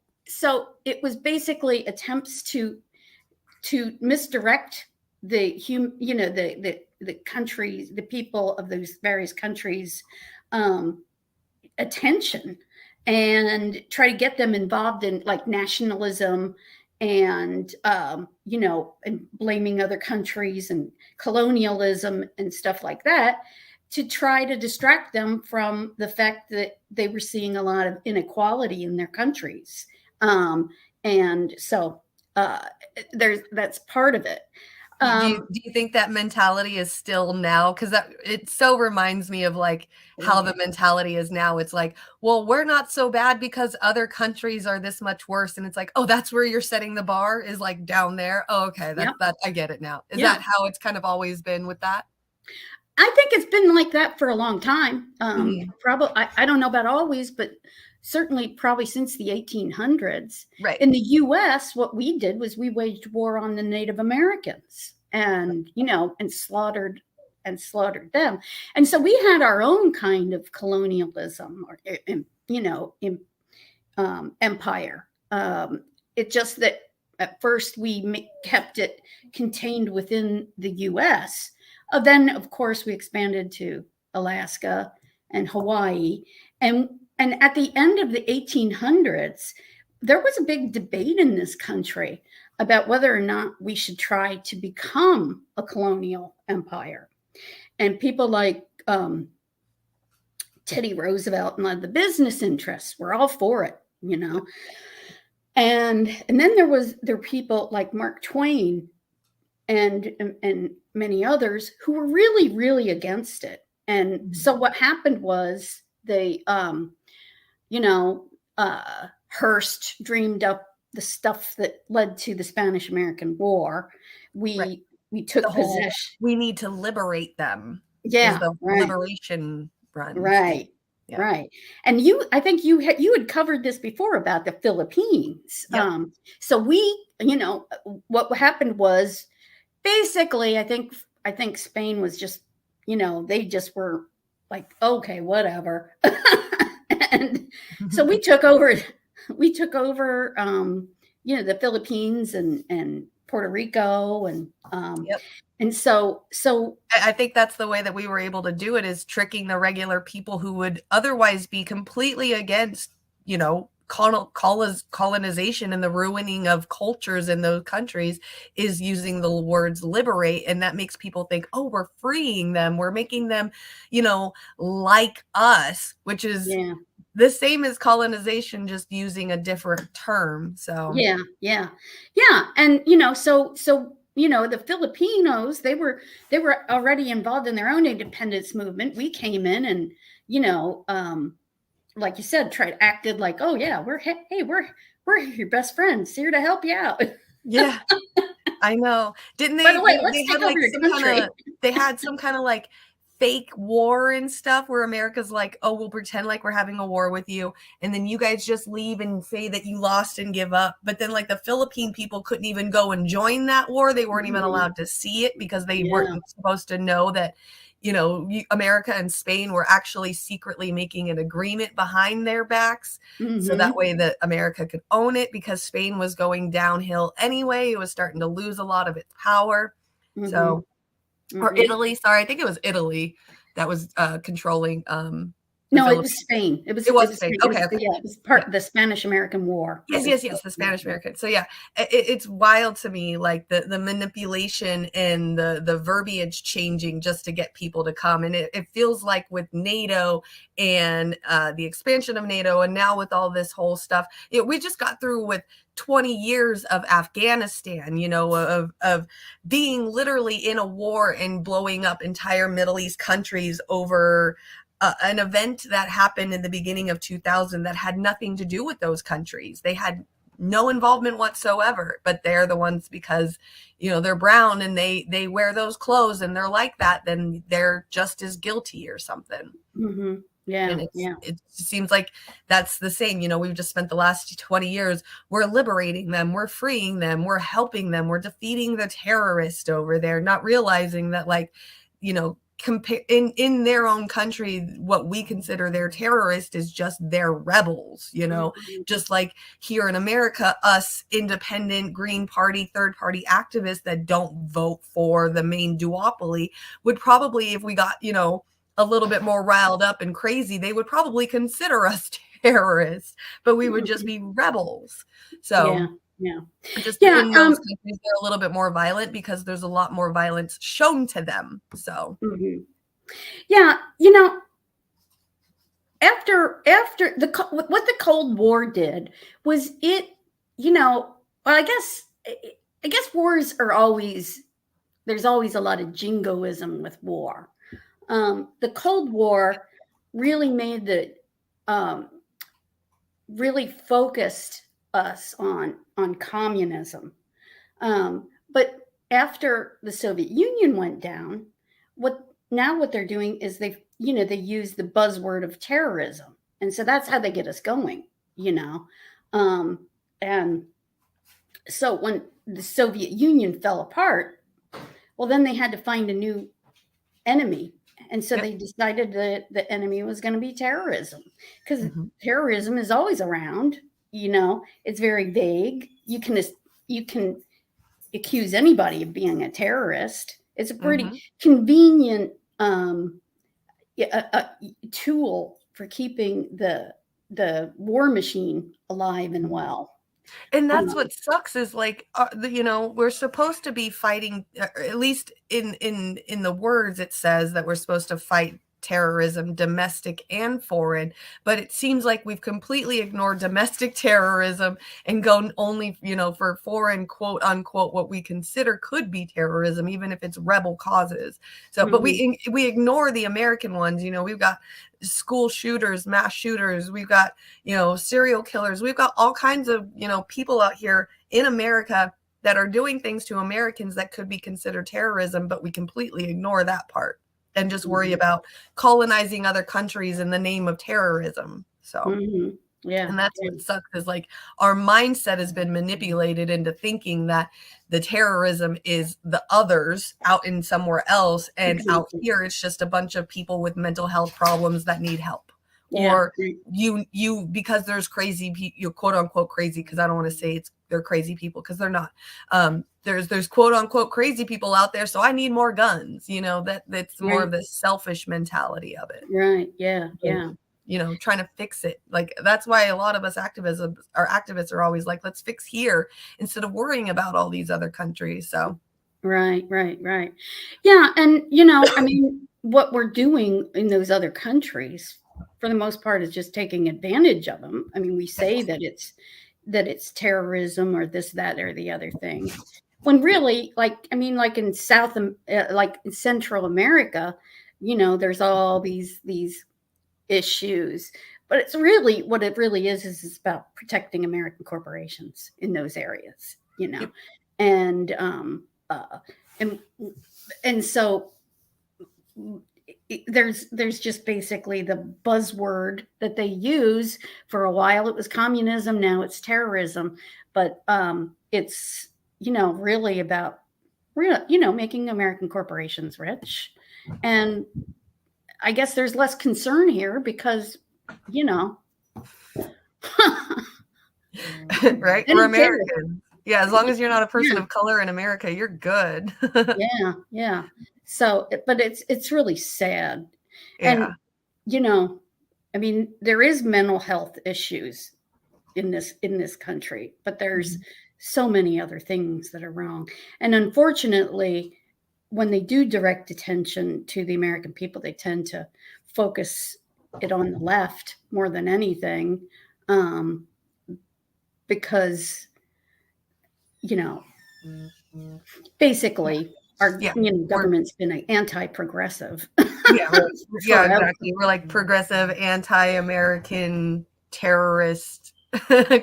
[SPEAKER 1] it was basically attempts to misdirect the countries, the people of those various countries' attention, and try to get them involved in like nationalism and and blaming other countries and colonialism and stuff like that, to try to distract them from the fact that they were seeing a lot of inequality in their countries. And so that's part of it.
[SPEAKER 2] Do you think that mentality is still now? Because it so reminds me of like how the mentality is now. It's like, well, we're not so bad because other countries are this much worse. And it's like, oh, that's where you're setting the bar, is like down there. Oh, okay. That I get it now. Is that how it's kind of always been with that?
[SPEAKER 1] I think it's been like that for a long time. Probably, I don't know about always, but certainly probably since the 1800s.
[SPEAKER 2] Right.
[SPEAKER 1] In the U.S., what we did was we waged war on the Native Americans, and and slaughtered them. And so we had our own kind of colonialism, or empire. It just that at first we kept it contained within the U.S. Then, of course, we expanded to Alaska and Hawaii. And at the end of the 1800s, there was a big debate in this country about whether or not we should try to become a colonial empire. And people like Teddy Roosevelt and the business interests were all for it, And then there were people like Mark Twain and many others who were really, really against it. And so what happened was they, Hearst dreamed up the stuff that led to the Spanish-American War. We took possession.
[SPEAKER 2] We need to liberate them.
[SPEAKER 1] Yeah,
[SPEAKER 2] the liberation run. Right.
[SPEAKER 1] Yeah. Right. And I think you had covered this before about the Philippines. Yep. So what happened was, basically, I think Spain was just, they just were like, okay, whatever. And so we took over, the Philippines and Puerto Rico, and and so
[SPEAKER 2] I think that's the way that we were able to do it, is tricking the regular people who would otherwise be completely against, colonization and the ruining of cultures in those countries, is using the words liberate. And that makes people think, oh, we're freeing them. We're making them, like us, which is the same as colonization, just using a different term. So
[SPEAKER 1] yeah. And the Filipinos, they were already involved in their own independence movement. We came in and like you said, acted like, oh yeah, we're your best friends, here to help you out.
[SPEAKER 2] Yeah, I know. Didn't they?
[SPEAKER 1] By the way,
[SPEAKER 2] they had some kind of like fake war and stuff where America's like, oh, we'll pretend like we're having a war with you, and then you guys just leave and say that you lost and give up. But then like the Philippine people couldn't even go and join that war. They weren't even allowed to see it because they weren't supposed to know that, America and Spain were actually secretly making an agreement behind their backs. So that way that America could own it, because Spain was going downhill anyway. It was starting to lose a lot of its power. So, or Italy, sorry, I think it was Italy that was controlling
[SPEAKER 1] No, it was Spain. It was
[SPEAKER 2] Spain. Okay.
[SPEAKER 1] It was part of the Spanish-American War.
[SPEAKER 2] Yes, the Spanish-American. So yeah, it's wild to me, like the manipulation and the verbiage changing just to get people to come. And it feels like with NATO and the expansion of NATO, and now with all this whole stuff, we just got through with 20 years of Afghanistan, of being literally in a war and blowing up entire Middle East countries over an event that happened in the beginning of 2000 that had nothing to do with those countries. They had no involvement whatsoever, but they're the ones, because, they're brown and they wear those clothes and they're like that, then they're just as guilty or something.
[SPEAKER 1] Yeah.
[SPEAKER 2] And it seems like that's the same. We've just spent the last 20 years, we're liberating them, we're freeing them, we're helping them, we're defeating the terrorist over there, not realizing that, like, in their own country, what we consider their terrorist is just their rebels, just like here in America, us independent Green Party, third party activists that don't vote for the main duopoly would probably, if we got, a little bit more riled up and crazy, they would probably consider us terrorists, but we would just be rebels. So
[SPEAKER 1] Yeah.
[SPEAKER 2] Just
[SPEAKER 1] Yeah,
[SPEAKER 2] in those countries, they're a little bit more violent because there's a lot more violence shown to them. So,
[SPEAKER 1] yeah, after what the Cold War did was it, well, I guess wars are always there's always a lot of jingoism with war. The Cold War really made really focused us on communism. But after the Soviet Union went down, what they're doing is they use the buzzword of terrorism, and so that's how they get us going. And so when the Soviet Union fell apart, well, then they had to find a new enemy. And so they decided that the enemy was going to be terrorism, because terrorism is always around. It's very vague. You can accuse anybody of being a terrorist. It's a pretty convenient tool for keeping the war machine alive and well.
[SPEAKER 2] And that's what sucks is like, we're supposed to be fighting, at least in the words, it says that we're supposed to fight terrorism, domestic and foreign, but it seems like we've completely ignored domestic terrorism and gone only, for foreign, quote unquote, what we consider could be terrorism, even if it's rebel causes. So, but we ignore the American ones. We've got school shooters, mass shooters, we've got, serial killers, we've got all kinds of, people out here in America that are doing things to Americans that could be considered terrorism, but we completely ignore that part and just worry about colonizing other countries in the name of terrorism. So,
[SPEAKER 1] yeah.
[SPEAKER 2] And that's what sucks is like our mindset has been manipulated into thinking that the terrorism is the others out in somewhere else. And out here, it's just a bunch of people with mental health problems that need help.
[SPEAKER 1] Yeah.
[SPEAKER 2] Or you because there's crazy people, you quote unquote crazy, because I don't want to say they're crazy people, because they're not. There's quote unquote crazy people out there, so I need more guns. That's more of the selfish mentality of it.
[SPEAKER 1] Right. Yeah. Yeah.
[SPEAKER 2] Trying to fix it. Like, that's why a lot of us activists are always like, let's fix here instead of worrying about all these other countries. So
[SPEAKER 1] Right. Yeah. And, I mean, what we're doing in those other countries, for the most part, is just taking advantage of them. I mean, we say that it's terrorism or this, that, or the other thing, when really, like in in Central America, there's all these issues, but it's really what it really is about protecting American corporations in those areas, and so there's just basically the buzzword that they use. For a while it was communism, now it's terrorism, but it's really about making American corporations rich. And I guess there's less concern here because
[SPEAKER 2] right, we're American. Yeah, as long as you're not a person of color in America, you're good.
[SPEAKER 1] Yeah. So, but it's really sad.
[SPEAKER 2] Yeah.
[SPEAKER 1] And I mean, there is mental health issues in this country, but there's so many other things that are wrong. And unfortunately, when they do direct attention to the American people, they tend to focus it on the left more than anything, because basically our government's been anti-progressive.
[SPEAKER 2] Yeah, exactly. We're like progressive, anti-American, terrorist,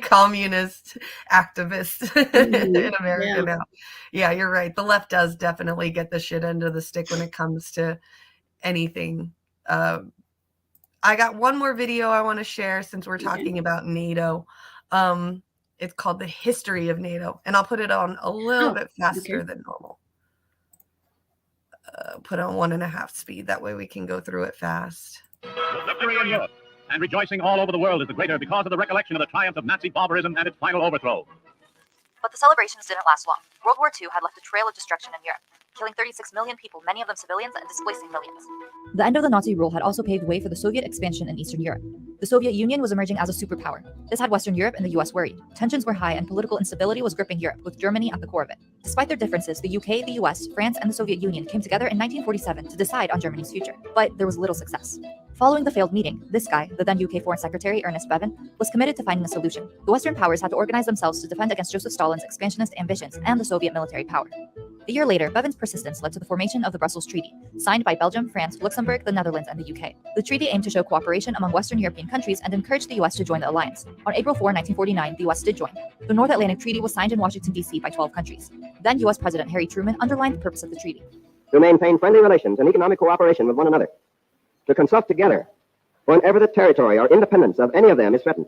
[SPEAKER 2] communist activists in America now. Yeah, you're right. The left does definitely get the shit end of the stick when it comes to anything. I got one more video I want to share since we're talking about NATO. It's called The History of NATO, and I'll put it on a little bit faster than normal. Put on 1.5 speed. That way we can go through it fast.
[SPEAKER 8] The victory in Europe and rejoicing all over the world is the greater because of the recollection of the triumph of Nazi barbarism and its final overthrow.
[SPEAKER 9] But the celebrations didn't last long. World War II had left a trail of destruction in Europe. killing 36 million people, many of them civilians, and displacing millions. The end of the Nazi rule had also paved way for the Soviet expansion in Eastern Europe. The Soviet Union was emerging as a superpower. This had Western Europe and the US worried. Tensions were high and political instability was gripping Europe, with Germany at the core of it. Despite their differences, the UK, the US, France, and the Soviet Union came together in 1947 to decide on Germany's future. But there was little success. Following the failed meeting, this guy, the then UK Foreign Secretary Ernest Bevin, was committed to finding a solution. The Western powers had to organize themselves to defend against Joseph Stalin's expansionist ambitions and the Soviet military power. A year later, Bevin's persistence led to the formation of the Brussels Treaty, signed by Belgium, France, Luxembourg, the Netherlands, and the UK. The treaty aimed to show cooperation among Western European countries and encouraged the US to join the alliance. On April 4, 1949, the US did join. The North Atlantic Treaty was signed in Washington, D.C. by 12 countries. Then US President Harry Truman underlined the purpose of the treaty.
[SPEAKER 10] To maintain friendly relations and economic cooperation with one another. To consult together whenever the territory or independence of any of them is threatened.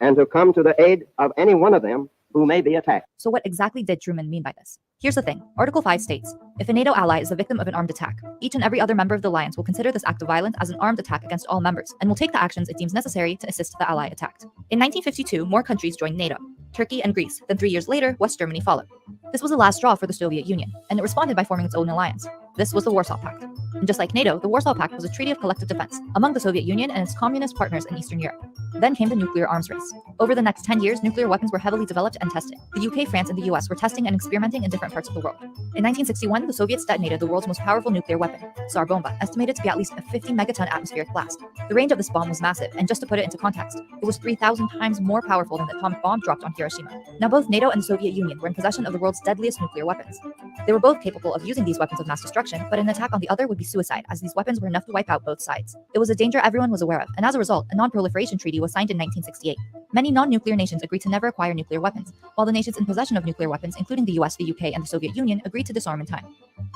[SPEAKER 10] And to come to the aid of any one of them who may be attacked.
[SPEAKER 9] So what exactly did Truman mean by this? Here's the thing. Article 5 states, if a NATO ally is the victim of an armed attack, each and every other member of the alliance will consider this act of violence as an armed attack against all members and will take the actions it deems necessary to assist the ally attacked. In 1952, more countries joined NATO, Turkey and Greece. Then 3 years later, West Germany followed. This was the last straw for the Soviet Union, and it responded by forming its own alliance. This was the Warsaw Pact. And just like NATO, the Warsaw Pact was a treaty of collective defense among the Soviet Union and its communist partners in Eastern Europe. Then came the nuclear arms race. Over the next 10 years, nuclear weapons were heavily developed and tested. The UK, France, and the US were testing and experimenting in different parts of the world. In 1961, the Soviets detonated the world's most powerful nuclear weapon, Tsar Bomba, estimated to be at least a 50 megaton atmospheric blast. The range of this bomb was massive, and just to put it into context, it was 3,000 times more powerful than the atomic bomb dropped on Hiroshima. Now both NATO and the Soviet Union were in possession of the world's deadliest nuclear weapons. They were both capable of using these weapons of mass destruction, but an attack on the other would be suicide, as these weapons were enough to wipe out both sides. It was a danger everyone was aware of, and as a result, a non-proliferation treaty was signed in 1968. Many non-nuclear nations agreed to never acquire nuclear weapons, while the nations in possession of nuclear weapons, including the US, the UK, and the Soviet Union, agreed to disarm in time.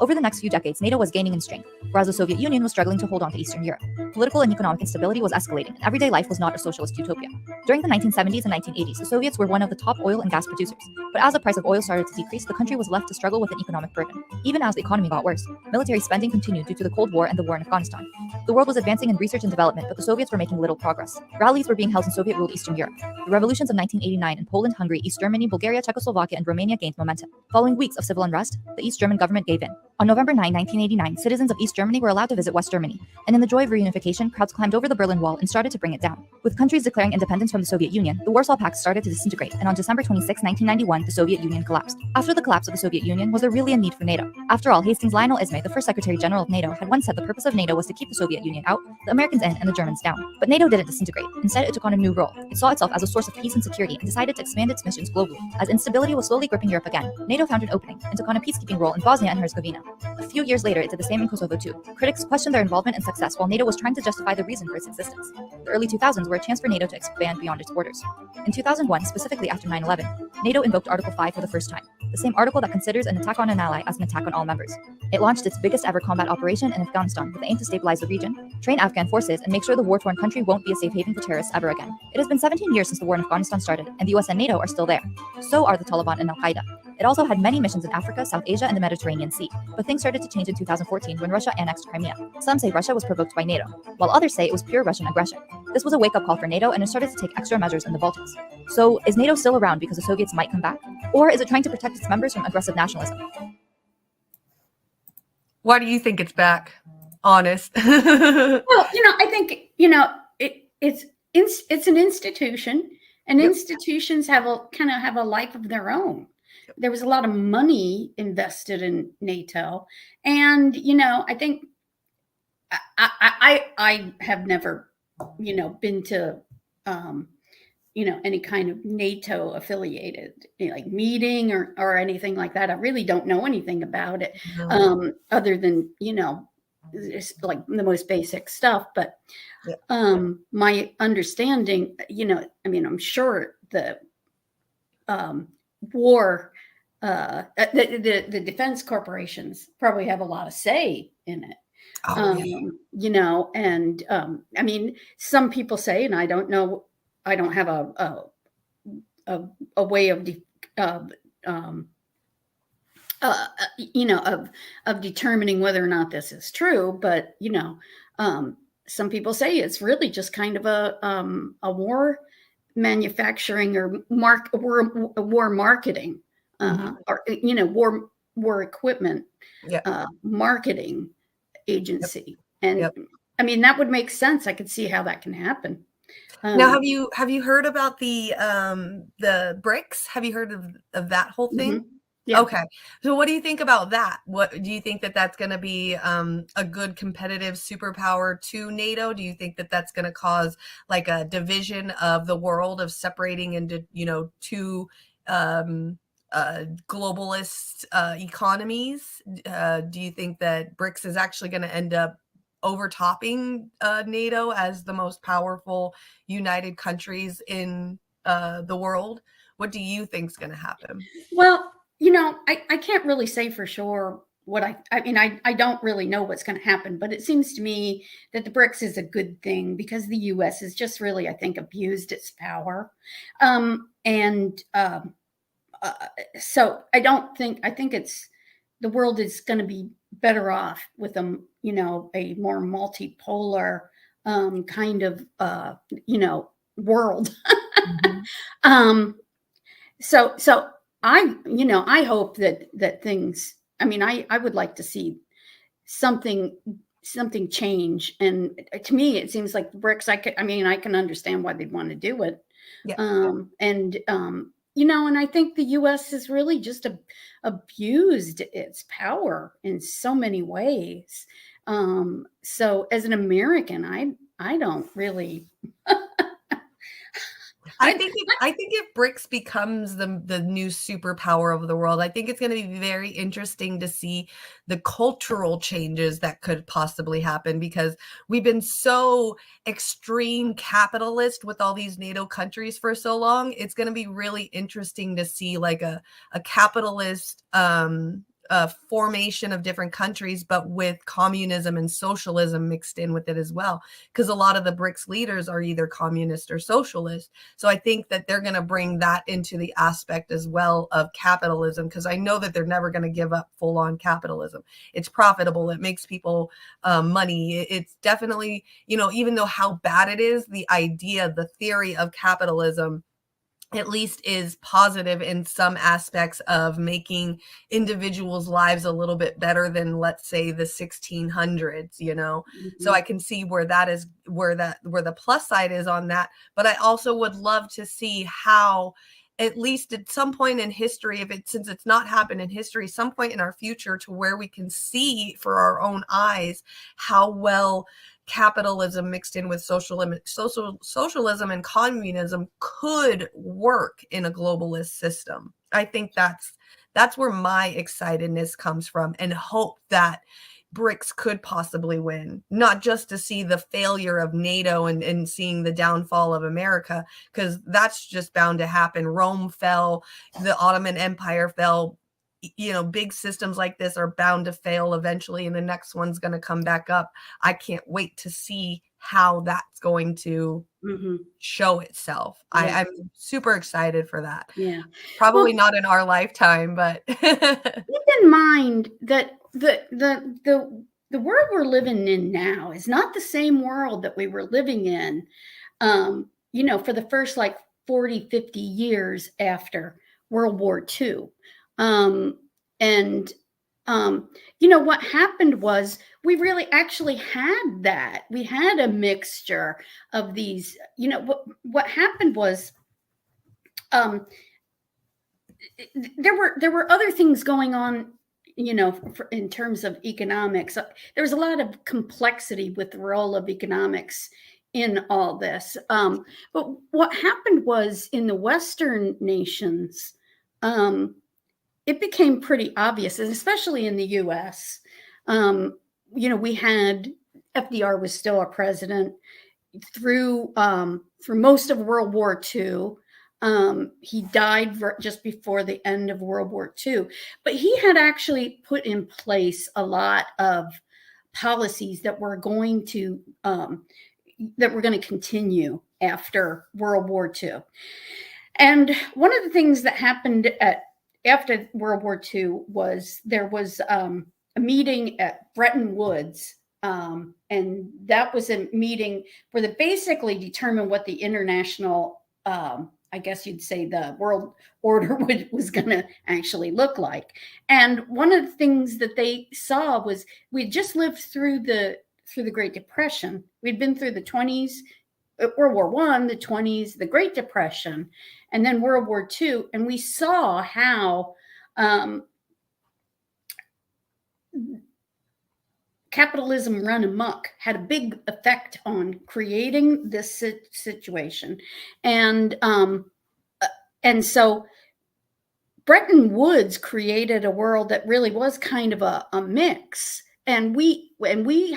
[SPEAKER 9] Over the next few decades, NATO was gaining in strength, whereas the Soviet Union was struggling to hold on to Eastern Europe. Political and economic instability was escalating, and everyday life was not a socialist utopia. During the 1970s and 1980s, the Soviets were one of the top oil and gas producers, but as the price of oil started to decrease, the country was left to struggle with an economic burden. Even as the economy got worse, military spending continued due to the Cold War and the war in Afghanistan. The world was advancing in research and development, but the Soviets were making little progress. Rallies were being held in Soviet-ruled Eastern Europe. The revolutions of 1989 in Poland, Hungary, East Germany, Bulgaria, Czechoslovakia, and Romania gained momentum. Following weeks of civil unrest, the East German government gave in. On November 9, 1989, citizens of East Germany were allowed to visit West Germany, and in the joy of reunification, crowds climbed over the Berlin Wall and started to bring it down. With countries declaring independence from the Soviet Union, the Warsaw Pact started to disintegrate, and on December 26, 1991, the Soviet Union collapsed. After the collapse of the Soviet Union, was there really a need for NATO? After all, Hastings Lionel Ismay, the first Secretary General of NATO, had once said the purpose of NATO was to keep the Soviet Union out, the Americans in, and the Germans down. But NATO didn't disintegrate. Instead, it took on a new role. It saw itself as a source of peace and security and decided to expand its missions globally. As instability was slowly gripping Europe again, NATO found an opening and took on a peacekeeping role in Bosnia and Herzegovina. A few years later, it did the same in Kosovo too. Critics questioned their involvement and success while NATO was trying to justify the reason for its existence. The early 2000s were a chance for NATO to expand beyond its borders. In 2001, specifically after 9/11, NATO invoked Article 5 for the first time, the same article that considers an attack on an ally as an attack on all members. It launched its biggest ever combat operation in Afghanistan with the aim to stabilize the region, train Afghan forces, and make sure the war-torn country won't be a safe haven for terrorists ever again. It has been 17 years since the war in Afghanistan started, and the US and NATO are still there. So are the Taliban and Al-Qaeda. It also had many missions in Africa, South Asia, and the Mediterranean Sea. But things started to change in 2014 when Russia annexed Crimea. Some say Russia was provoked by NATO, while others say it was pure Russian aggression. This was a wake-up call for NATO, and it started to take extra measures in the Baltics. So is NATO still around because the Soviets might come back? Or is it trying to protect its members from aggressive nationalism?
[SPEAKER 2] Why do you think it's back? Honest.
[SPEAKER 1] Well, I think, it's an institution, and institutions have a life of their own. There was a lot of money invested in NATO, and I think I have never been to any kind of NATO affiliated meeting or anything like that. I really don't know anything about it, other than just like the most basic stuff. But my understanding, I'm sure the war, the defense corporations probably have a lot of say in it. Some people say, and I don't know, I don't have a way of determining whether or not this is true, but some people say it's really just kind of a war manufacturing or war marketing, or war war equipment
[SPEAKER 2] Yeah.
[SPEAKER 1] marketing agency. And
[SPEAKER 2] Yep.
[SPEAKER 1] I mean, that would make sense. I could see how that can happen.
[SPEAKER 2] Now, have you heard about the BRICS? Have you heard of that whole thing?
[SPEAKER 1] Mhm. Yeah.
[SPEAKER 2] Okay. So what do you think about that? What do you think that that's going to be a good competitive superpower to NATO? Do you think that that's going to cause like a division of the world, of separating into, you know, two globalist economies? Do you think that BRICS is actually going to end up overtopping NATO as the most powerful united countries in the world? What do you think is going to happen?
[SPEAKER 1] Well, you know, I can't really say for sure what I mean, I don't really know what's going to happen, but it seems to me that the BRICS is a good thing because the US has just really, I think, abused its power. So I think the world is going to be better off with you know, a more multipolar kind of, you know, world. So you know, I hope that things, I mean, I would like to see something change. And to me, it seems like the BRICS, I can understand why they'd want to do it.
[SPEAKER 2] Yeah.
[SPEAKER 1] You know, and I think the US has really just abused its power in so many ways. So as an American, I don't really
[SPEAKER 2] I think if BRICS becomes the new superpower of the world, I think it's going to be very interesting to see the cultural changes that could possibly happen, because we've been so extreme capitalist with all these NATO countries for so long. It's going to be really interesting to see like a capitalist formation of different countries, but with communism and socialism mixed in with it as well, because a lot of the BRICS leaders are either communist or socialist. So I think that they're going to bring that into the aspect as well of capitalism, because I know that they're never going to give up full on capitalism. It's profitable. It makes people money. It's definitely, you know, even though how bad it is, the idea, the theory of capitalism at least is positive in some aspects of making individuals' lives a little bit better than, let's say, the 1600s, you know. So I can see where that is, where the plus side is on that. But I also would love to see how, at least at some point in history, since it's not happened in history, some point in our future, to where we can see for our own eyes how well capitalism mixed in with socialism and communism could work in a globalist system. I think that's where my excitedness comes from, and hope that BRICS could possibly win, not just to see the failure of NATO and seeing the downfall of America, because that's just bound to happen. Rome fell, the Ottoman Empire fell. You know, big systems like this are bound to fail eventually, and the next one's going to come back up. I can't wait to see how that's going to show itself.
[SPEAKER 1] Yeah.
[SPEAKER 2] I'm super excited for that.
[SPEAKER 1] Yeah.
[SPEAKER 2] Probably not in our lifetime, but
[SPEAKER 1] keep in mind that the world we're living in now is not the same world that we were living in, you know, for the first like 40, 50 years after World War II. You know, what happened was we really actually had that. We had a mixture of these, you know, what happened was, there were other things going on, you know, in terms of economics. There was a lot of complexity with the role of economics in all this. But what happened was, in the Western nations, it became pretty obvious, and especially in the US, you know, we had FDR was still our president through most of World War II. He died just before the end of World War II, but he had actually put in place a lot of policies that were going to continue after World War II. And one of the things that happened after World War II was there was a meeting at Bretton Woods. And that was a meeting where they basically determined what the international I guess you'd say, the world order was going to actually look like. And one of the things that they saw was we just lived through the Great Depression. We'd been through the 20s, World War I, the 20s, the Great Depression, and then World War II. And we saw how capitalism run amok had a big effect on creating this situation. And so Bretton Woods created a world that really was kind of a mix. And we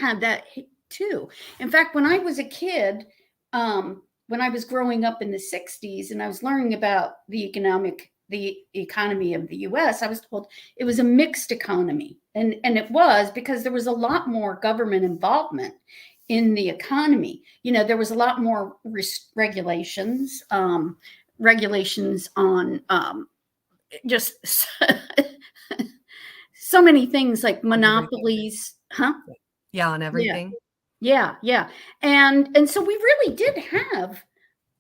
[SPEAKER 1] had that too. In fact, when I was a kid, when I was growing up in the 60s and I was learning about the economy of the US, I was told it was a mixed economy. And it was, because there was a lot more government involvement in the economy. There was a lot more regulations on just so many things, like monopolies,
[SPEAKER 2] Yeah, on everything.
[SPEAKER 1] Yeah. And so we really did have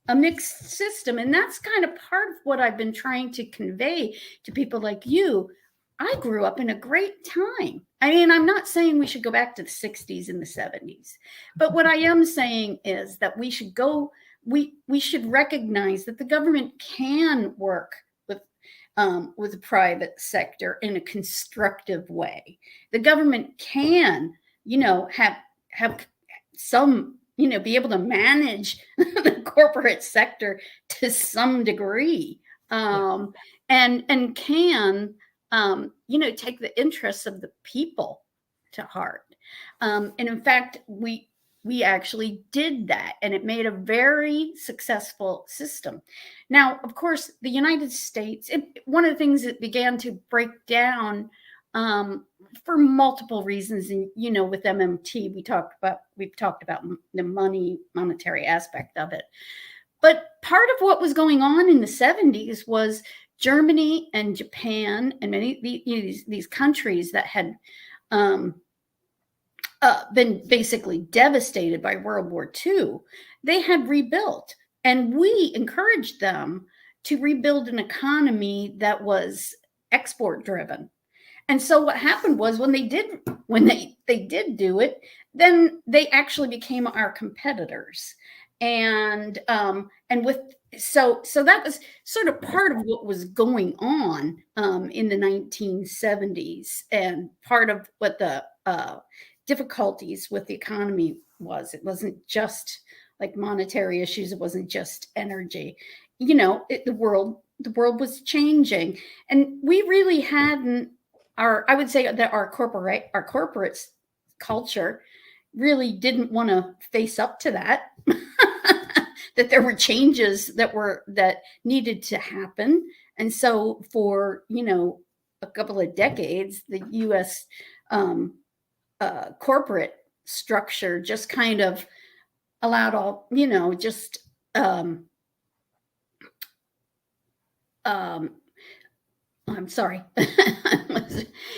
[SPEAKER 1] a mixed system. And that's kind of part of what I've been trying to convey to people like you. I grew up in a great time. I mean, I'm not saying we should go back to the 60s and the 70s, but what I am saying is that we should recognize that the government can work with the private sector in a constructive way. The government can, have some, be able to manage the corporate sector to some degree, and can, take the interests of the people to heart. And in fact, we actually did that, and it made a very successful system. Now, of course, the United States, one of the things that began to break down for multiple reasons, and with MMT, we've talked about the monetary aspect of it. But part of what was going on in the 70s was Germany and Japan and many these countries that had been basically devastated by World War II, they had rebuilt, and we encouraged them to rebuild an economy that was export driven. And so what happened was when they did do it, then they actually became our competitors. And so that was sort of part of what was going on in the 1970s, and part of what the difficulties with the economy was. It wasn't just like monetary issues. It wasn't just energy. The world was changing, and we really hadn't. I would say that our corporate culture really didn't want to face up to that. That there were changes that needed to happen, and so for a couple of decades, the U.S. Corporate structure just kind of allowed all I'm sorry.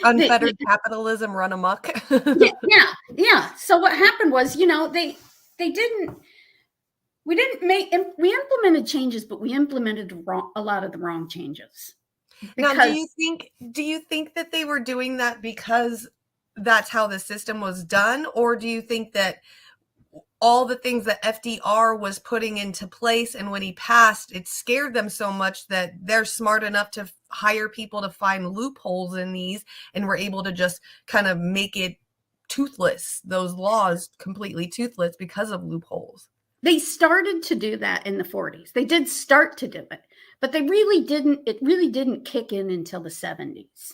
[SPEAKER 2] Unfettered capitalism run amok.
[SPEAKER 1] Yeah. So what happened was, we implemented changes, but we implemented a lot of the wrong changes.
[SPEAKER 2] Now, do you think that they were doing that because that's how the system was done? Or do you think that all the things that FDR was putting into place, and when he passed, it scared them so much that they're smart enough to hire people to find loopholes in these, and were able to just kind of make it toothless, those laws completely toothless because of loopholes?
[SPEAKER 1] They started to do that in the 40s. They did start to do it, but it really didn't kick in until the 70s.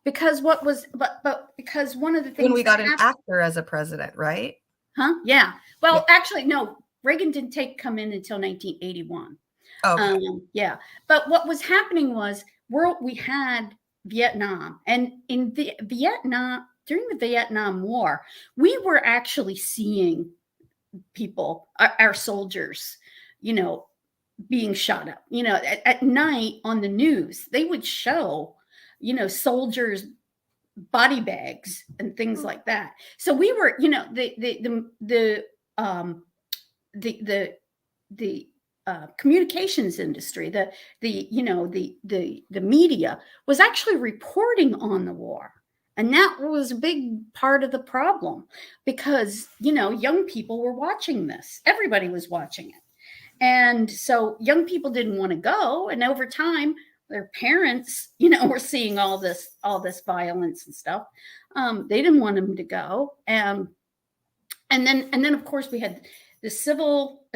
[SPEAKER 1] Because because one of the things
[SPEAKER 2] when we got an actor as a president, right?
[SPEAKER 1] Huh? Yeah. Well, actually, no. Reagan didn't come in until 1981.
[SPEAKER 2] Okay.
[SPEAKER 1] Yeah. But what was happening was we had Vietnam, and in Vietnam, during the Vietnam War, we were actually seeing people, our soldiers, being shot up. At night on the news, they would show, soldiers' body bags and things like that. So we were, communications industry, the media was actually reporting on the war. And that was a big part of the problem because, young people were watching this. Everybody was watching it. And so young people didn't want to go. And over time, their parents, were seeing all this violence and stuff. They didn't want them to go. And then of course we had the civil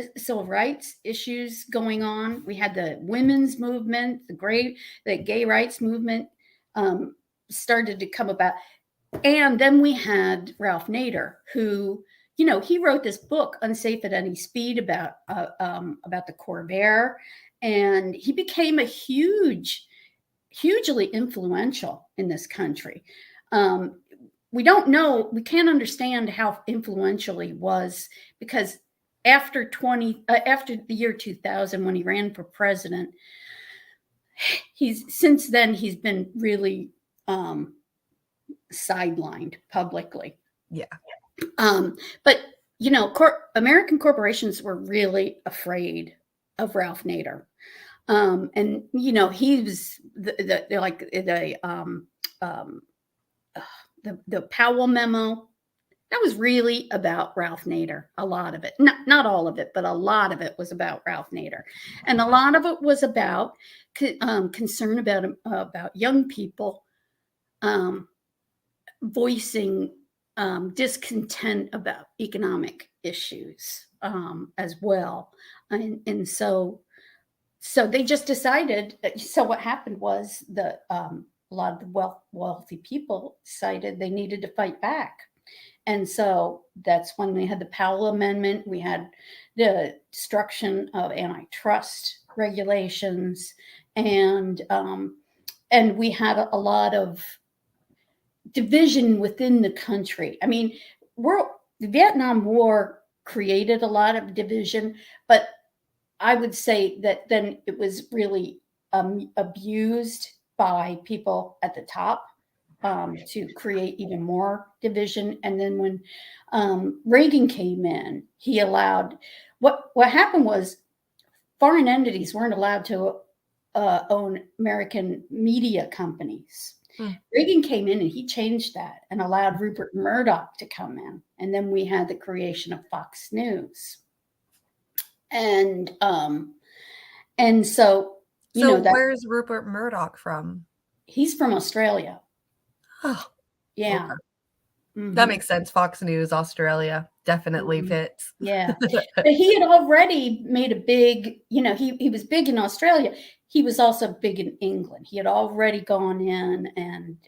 [SPEAKER 1] rights issues going on. We had the women's movement, the gay rights movement started to come about. And then we had Ralph Nader, who, he wrote this book, Unsafe at Any Speed, about the Corvair. And he became a hugely influential in this country. We don't know, we can't understand how influential he was because after the year 2000, when he ran for president, since then he's been really sidelined publicly.
[SPEAKER 2] Yeah.
[SPEAKER 1] But American corporations were really afraid of Ralph Nader. And he was the Powell memo. That was really about Ralph Nader. A lot of it, not all of it, but a lot of it was about Ralph Nader, and a lot of it was about concern about young people voicing discontent about economic issues as well, and so they just decided. So what happened was that a lot of the wealthy people decided they needed to fight back. And so that's when we had the Powell Amendment. We had the destruction of antitrust regulations, and we had a lot of division within the country. I mean, the Vietnam War created a lot of division, but I would say that then it was really abused by people at the top. To create even more division. And then when Reagan came in, he allowed, what happened was foreign entities weren't allowed to own American media companies. Reagan came in and he changed that and allowed Rupert Murdoch to come in. And then we had the creation of Fox News. And so,
[SPEAKER 2] where's Rupert Murdoch from?
[SPEAKER 1] He's from Australia.
[SPEAKER 2] Oh,
[SPEAKER 1] yeah.
[SPEAKER 2] Okay. Mm-hmm. That makes sense. Fox News, Australia definitely fits.
[SPEAKER 1] Yeah. But he had already made a big, he was big in Australia. He was also big in England. He had already gone in and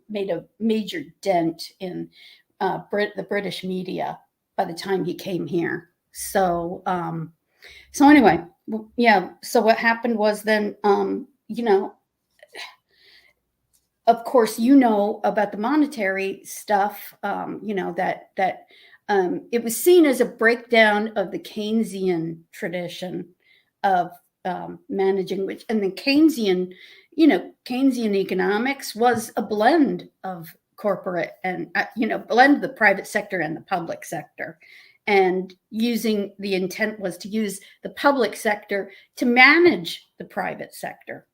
[SPEAKER 1] made a major dent in the British media by the time he came here. So anyway, yeah. So what happened was then, of course, about the monetary stuff, that it was seen as a breakdown of the Keynesian tradition of managing, and the Keynesian economics was a blend of corporate and, blend of the private sector and the public sector. And the intent was to use the public sector to manage the private sector.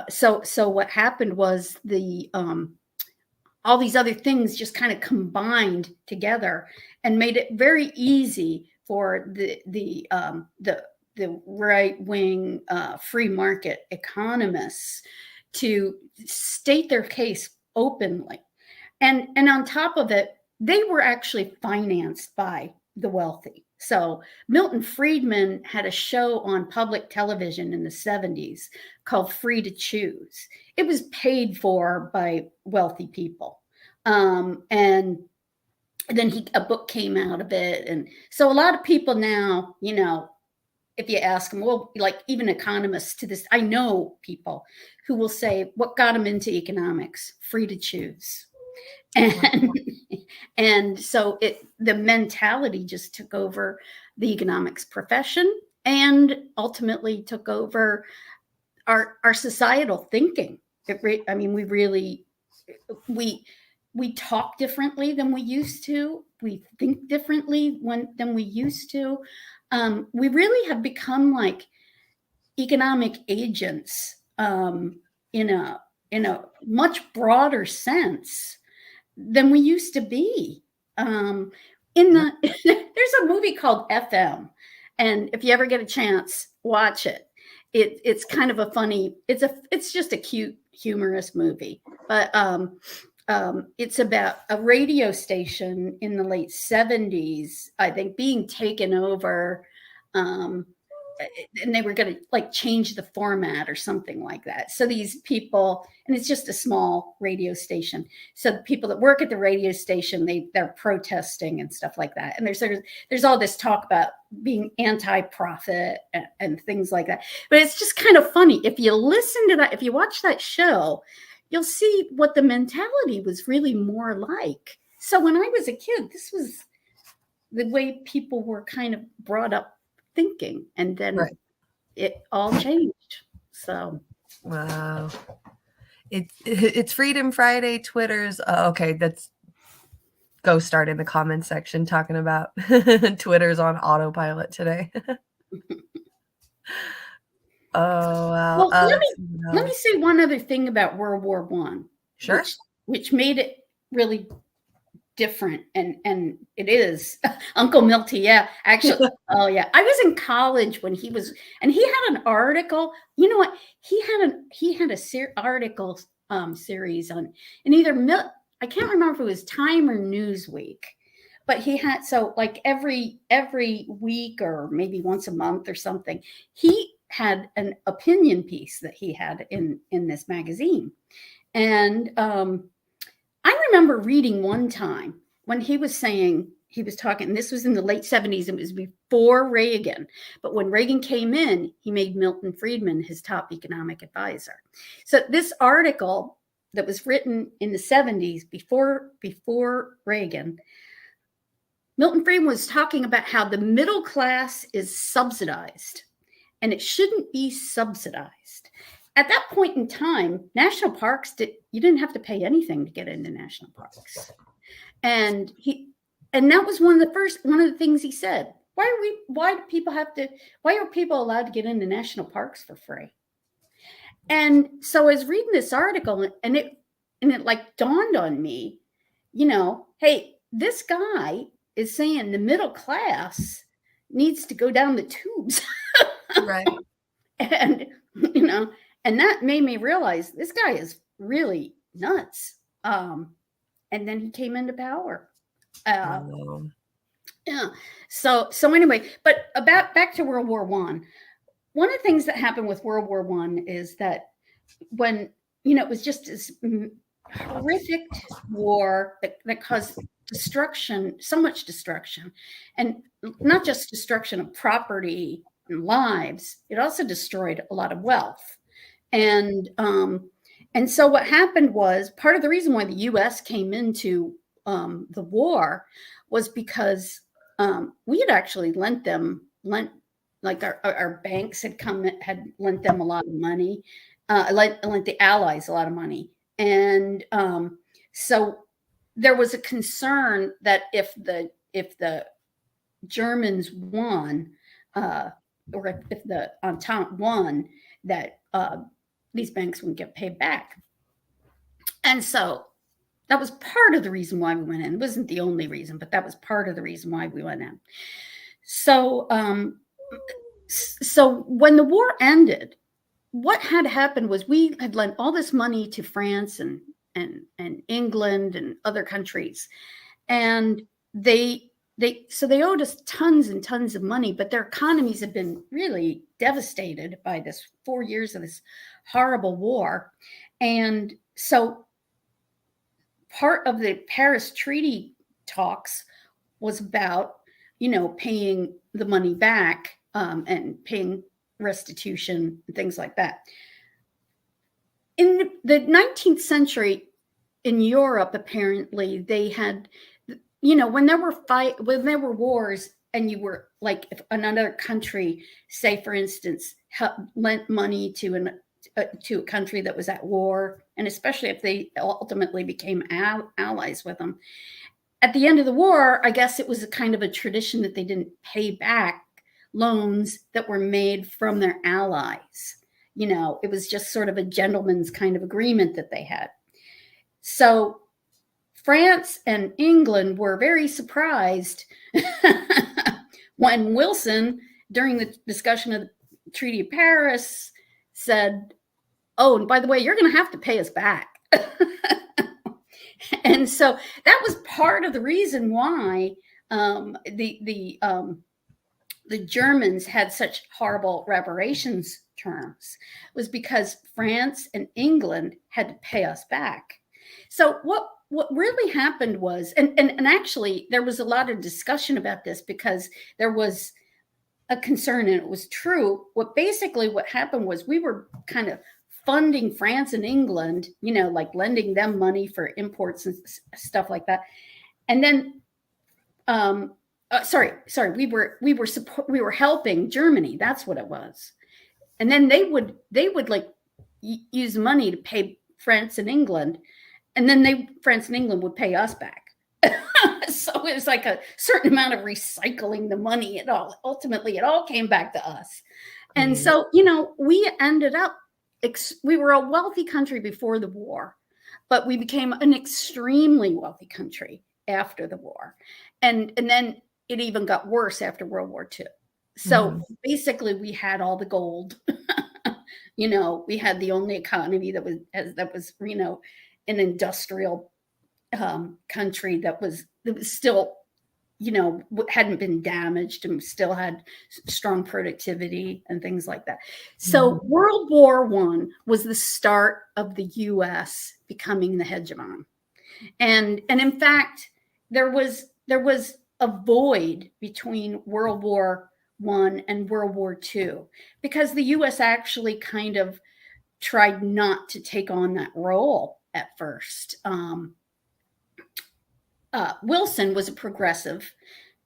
[SPEAKER 1] So what happened was all these other things just kind of combined together and made it very easy for the right-wing free market economists to state their case openly. And on top of it, they were actually financed by the wealthy. So Milton Friedman had a show on public television in the 70s called Free to Choose. It was paid for by wealthy people. And then a book came out of it. And so a lot of people now, if you ask them, well, like even economists to this, I know people who will say, what got them into economics? Free to choose. And so the mentality just took over the economics profession and ultimately took over our societal thinking. We talk differently than we used to. We think differently than we used to. we really have become like economic agents in a much broader sense than we used to be. There's a movie called FM, and if you ever get a chance, watch it. It's kind of a funny. It's just a cute, humorous movie, but it's about a radio station in the late 70s, I think, being taken over. And they were going to like change the format or something like that. So these people, and it's just a small radio station. So the people that work at the radio station, they're protesting and stuff like that. And there's all this talk about being anti-profit and things like that. But it's just kind of funny. If you listen to that, if you watch that show, you'll see what the mentality was really more like. So when I was a kid, this was the way people were kind of brought up thinking, and then it all changed. So
[SPEAKER 2] wow, it's Freedom Friday. Twitter's okay. That's go start in the comments section talking about Twitter's on autopilot today. Oh wow.
[SPEAKER 1] Well, let me say one other thing about World War I.
[SPEAKER 2] Sure.
[SPEAKER 1] Which made it really different, and it is Uncle Milty. Yeah, actually. Oh yeah, I was in college when he was, and he had an article. You know what? He had a article series on, and either I can't remember if it was Time or Newsweek, but he had, so like every week or maybe once a month or something, he had an opinion piece that he had in this magazine, and I remember reading one time when he was talking, this was in the late 70s, it was before Reagan, but when Reagan came in, he made Milton Friedman his top economic advisor. So this article that was written in the 70s before Reagan, Milton Friedman was talking about how the middle class is subsidized and it shouldn't be subsidized. At that point in time, national parks you didn't have to pay anything to get into national parks. And that was one of the things he said. Why are people allowed to get into national parks for free? And so I was reading this article, and it like dawned on me, hey, this guy is saying the middle class needs to go down the tubes.
[SPEAKER 2] Right.
[SPEAKER 1] And and that made me realize this guy is really nuts. And then he came into power. Yeah. So anyway, but back to World War I. One of the things that happened with World War I is that when, it was just this horrific war that caused destruction, so much destruction, and not just destruction of property and lives, it also destroyed a lot of wealth. And so what happened was, part of the reason why the U.S. came into the war was because we had actually lent like our banks had lent them a lot of money, lent the Allies a lot of money, and so there was a concern that if the Germans won, or if the Entente won, that these banks wouldn't get paid back. And so that was part of the reason why we went in. It wasn't the only reason, but that was part of the reason why we went in. So so when the war ended, what had happened was we had lent all this money to France and England and other countries, and they owed us tons and tons of money, but their economies have been really devastated by this 4 years of this horrible war. And so part of the Paris Treaty talks was about, paying the money back and paying restitution and things like that. In the 19th century in Europe, apparently they had, when there were wars, and you were like, if another country, say for instance, lent money to a country that was at war, and especially if they ultimately became allies with them, at the end of the war, I guess it was a kind of a tradition that they didn't pay back loans that were made from their allies. It was just sort of a gentleman's kind of agreement that they had. So France and England were very surprised when Wilson, during the discussion of the Treaty of Paris, said, "Oh, and by the way, you're going to have to pay us back." And so that was part of the reason why the Germans had such horrible reparations terms, was because France and England had to pay us back. So what really happened was, and actually there was a lot of discussion about this because there was a concern, and it was true. What happened was we were kind of funding France and England, like lending them money for imports and stuff like that. And then, we were helping Germany. That's what it was. And then they would like use money to pay France and England, and then France and England would pay us back. So it was like a certain amount of recycling the money. Ultimately, it all came back to us. And so, we ended up, we were a wealthy country before the war, but we became an extremely wealthy country after the war. And then it even got worse after World War II. So basically we had all the gold. We had the only economy that was an industrial country that was still, hadn't been damaged and still had strong productivity and things like that. So World War I was the start of the U.S. becoming the hegemon. And in fact, there was a void between World War I and World War II, because the U.S. actually kind of tried not to take on that role at first. Wilson was a progressive,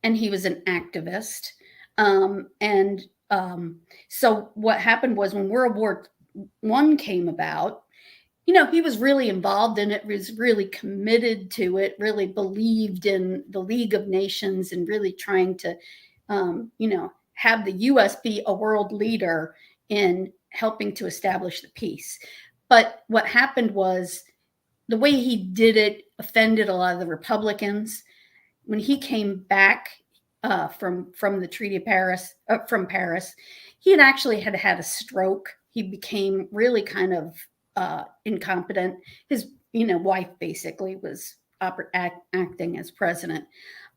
[SPEAKER 1] and he was an activist. So what happened was, when World War I came about, he was really involved in it, was really committed to it, really believed in the League of Nations, and really trying to, have the U.S. be a world leader in helping to establish the peace. But what happened was, the way he did it offended a lot of the Republicans. When he came back from the Treaty of Paris, from Paris, he had actually had a stroke. He became really kind of incompetent. His wife basically was acting as president.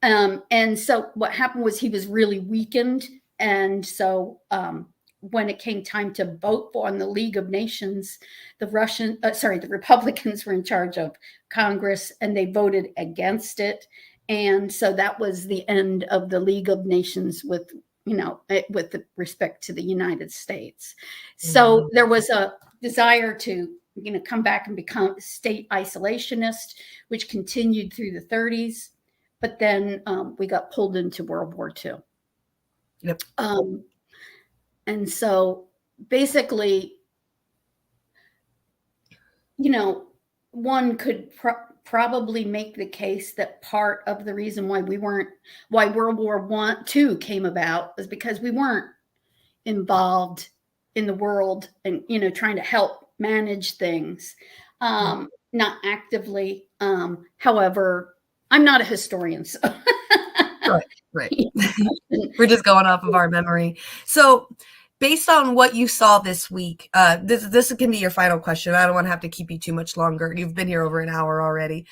[SPEAKER 1] And so what happened was, he was really weakened. And so when it came time to vote on the League of Nations, the Republicans were in charge of Congress, and they voted against it. And so that was the end of the League of Nations with respect to the United States. So there was a desire to, come back and become state isolationist, which continued through the 30s. But then we got pulled into World War II.
[SPEAKER 2] Yep.
[SPEAKER 1] And so basically, one could probably make the case that part of the reason why World War II came about was because we weren't involved in the world and, trying to help manage things, not actively. However, I'm not a historian, so.
[SPEAKER 2] Right. We're just going off of our memory. So based on what you saw this week, this can be your final question. I don't want to have to keep you too much longer. You've been here over an hour already.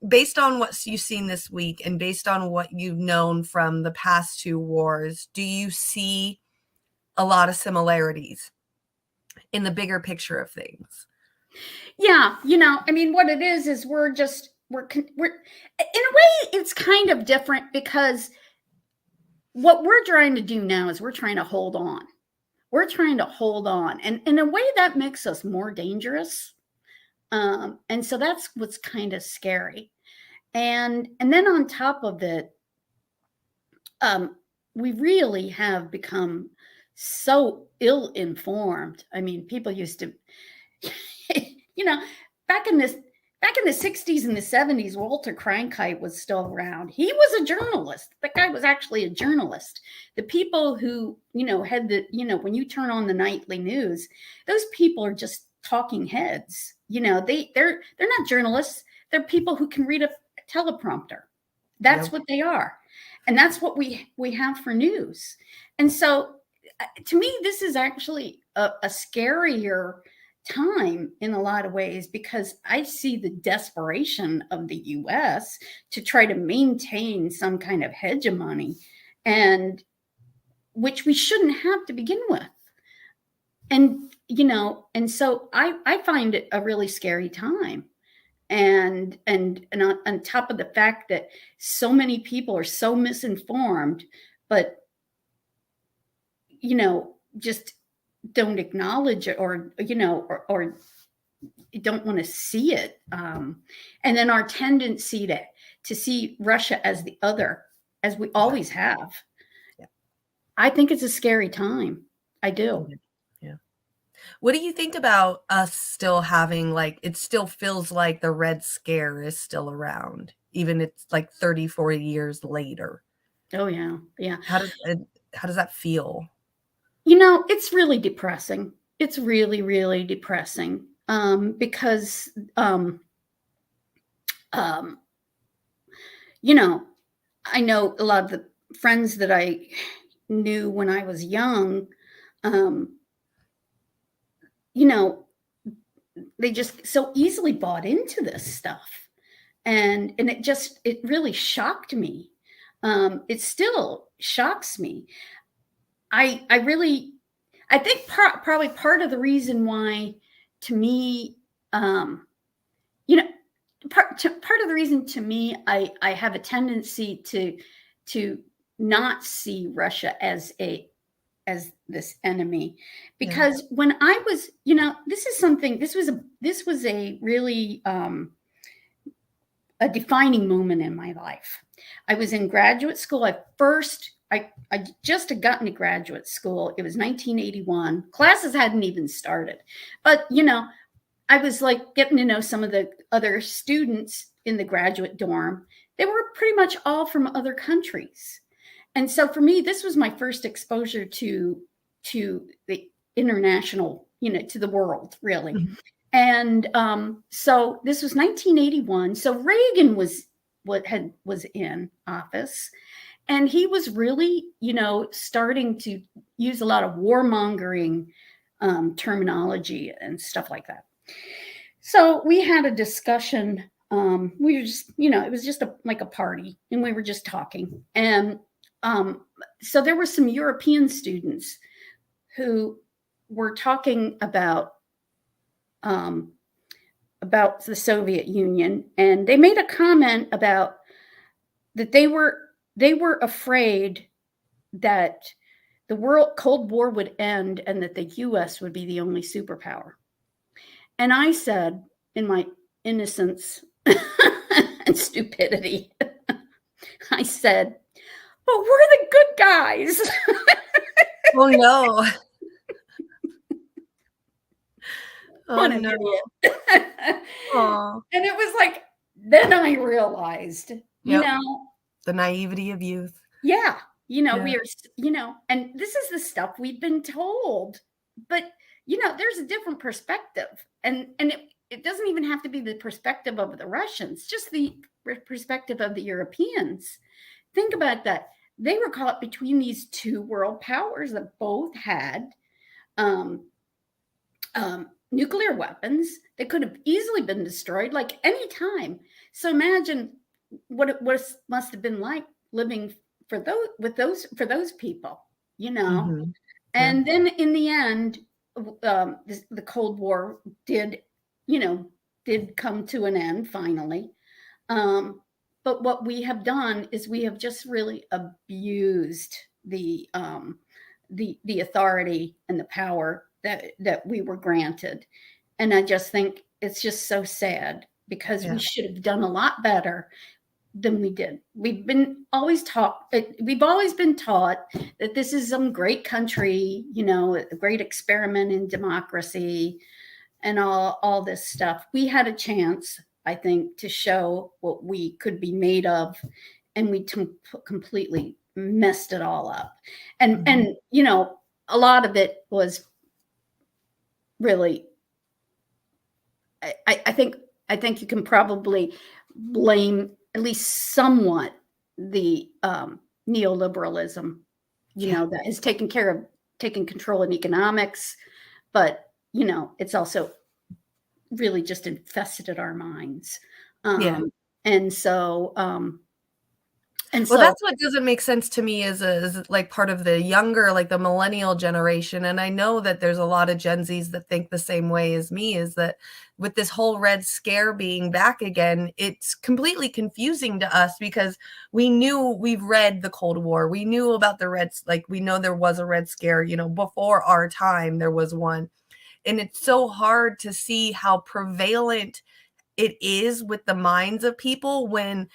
[SPEAKER 2] Based on what you've seen this week, and based on what you've known from the past two wars, do you see a lot of similarities in the bigger picture of things?
[SPEAKER 1] Yeah. What it is we're in a way, it's kind of different, because what we're trying to do now is we're trying to hold on. We're trying to hold on. And in a way, that makes us more dangerous. And so that's what's kind of scary. And then on top of it, we really have become so ill-informed. People used to, back in back in the 60s and the 70s, Walter Cronkite was still around. He was a journalist. That guy was actually a journalist. The people who, had when you turn on the nightly news, those people are just talking heads. They're not journalists. They're people who can read a teleprompter. That's what they are. And that's what we have for news. And so to me, this is actually a scarier time in a lot of ways, because I see the desperation of the US to try to maintain some kind of hegemony, and which we shouldn't have to begin with. And, and so I find it a really scary time. And on top of the fact that so many people are so misinformed, but, just don't acknowledge it, or don't want to see it. And then our tendency to see Russia as the other, as we always have.
[SPEAKER 2] Yeah.
[SPEAKER 1] I think it's a scary time. I do.
[SPEAKER 2] Yeah. What do you think about us still having, it still feels like the Red Scare is still around, even it's 30, 40 years later?
[SPEAKER 1] Oh, yeah. Yeah.
[SPEAKER 2] How does that feel?
[SPEAKER 1] It's really depressing. It's really, really depressing. Because, I know a lot of the friends that I knew when I was young, they just so easily bought into this stuff. And it really shocked me. It still shocks me. I think probably part of the reason why, to me, part of the reason to me, I have a tendency to not see Russia as this enemy, because when I was, this was a really a defining moment in my life. I was in graduate school. I just had gotten to graduate school. It was 1981. Classes hadn't even started. But, I was getting to know some of the other students in the graduate dorm. They were pretty much all from other countries. And so for me, this was my first exposure to the international, to the world, really. Mm-hmm. And so this was 1981. So Reagan was in office. And he was really, starting to use a lot of warmongering terminology and stuff like that. So we had a discussion. We were just, it was just like a party, and we were just talking. And so there were some European students who were talking about the Soviet Union, and they made a comment about that they were afraid that the Cold War would end and that the US would be the only superpower. And I said, in my innocence and stupidity, I said, but we're the good guys.
[SPEAKER 2] Oh, no.
[SPEAKER 1] What an idiot. And it was then I realized,
[SPEAKER 2] the naivety of youth.
[SPEAKER 1] Yeah. We are, and this is the stuff we've been told, but, there's a different perspective, and it doesn't even have to be the perspective of the Russians, just the perspective of the Europeans. Think about that. They were caught between these two world powers that both had nuclear weapons that could have easily been destroyed any time. So imagine what it must have been like living for those people,
[SPEAKER 2] Mm-hmm.
[SPEAKER 1] And then in the end, the Cold War did come to an end finally. But what we have done is we have just really abused the authority and the power that we were granted. And I just think it's just so sad, because we should have done a lot better than we did. We've always been taught that this is some great country, a great experiment in democracy and all this stuff. We had a chance. I think, to show what we could be made of, and we completely messed it all up. And you know, a lot of it was really, I think you can probably blame at least somewhat the neoliberalism, you know, that has taken control in economics, but you know, it's also really just infested our minds. And so
[SPEAKER 2] Well, that's what doesn't make sense to me is like part of the younger, like the millennial generation. And I know that there's a lot of Gen Zs that think the same way as me, is that with this whole Red Scare being back again, it's completely confusing to us because we've read the Cold War. We knew about the Reds, like we know there was a Red Scare, you know, before our time there was one. And it's so hard to see how prevalent it is with the minds of people when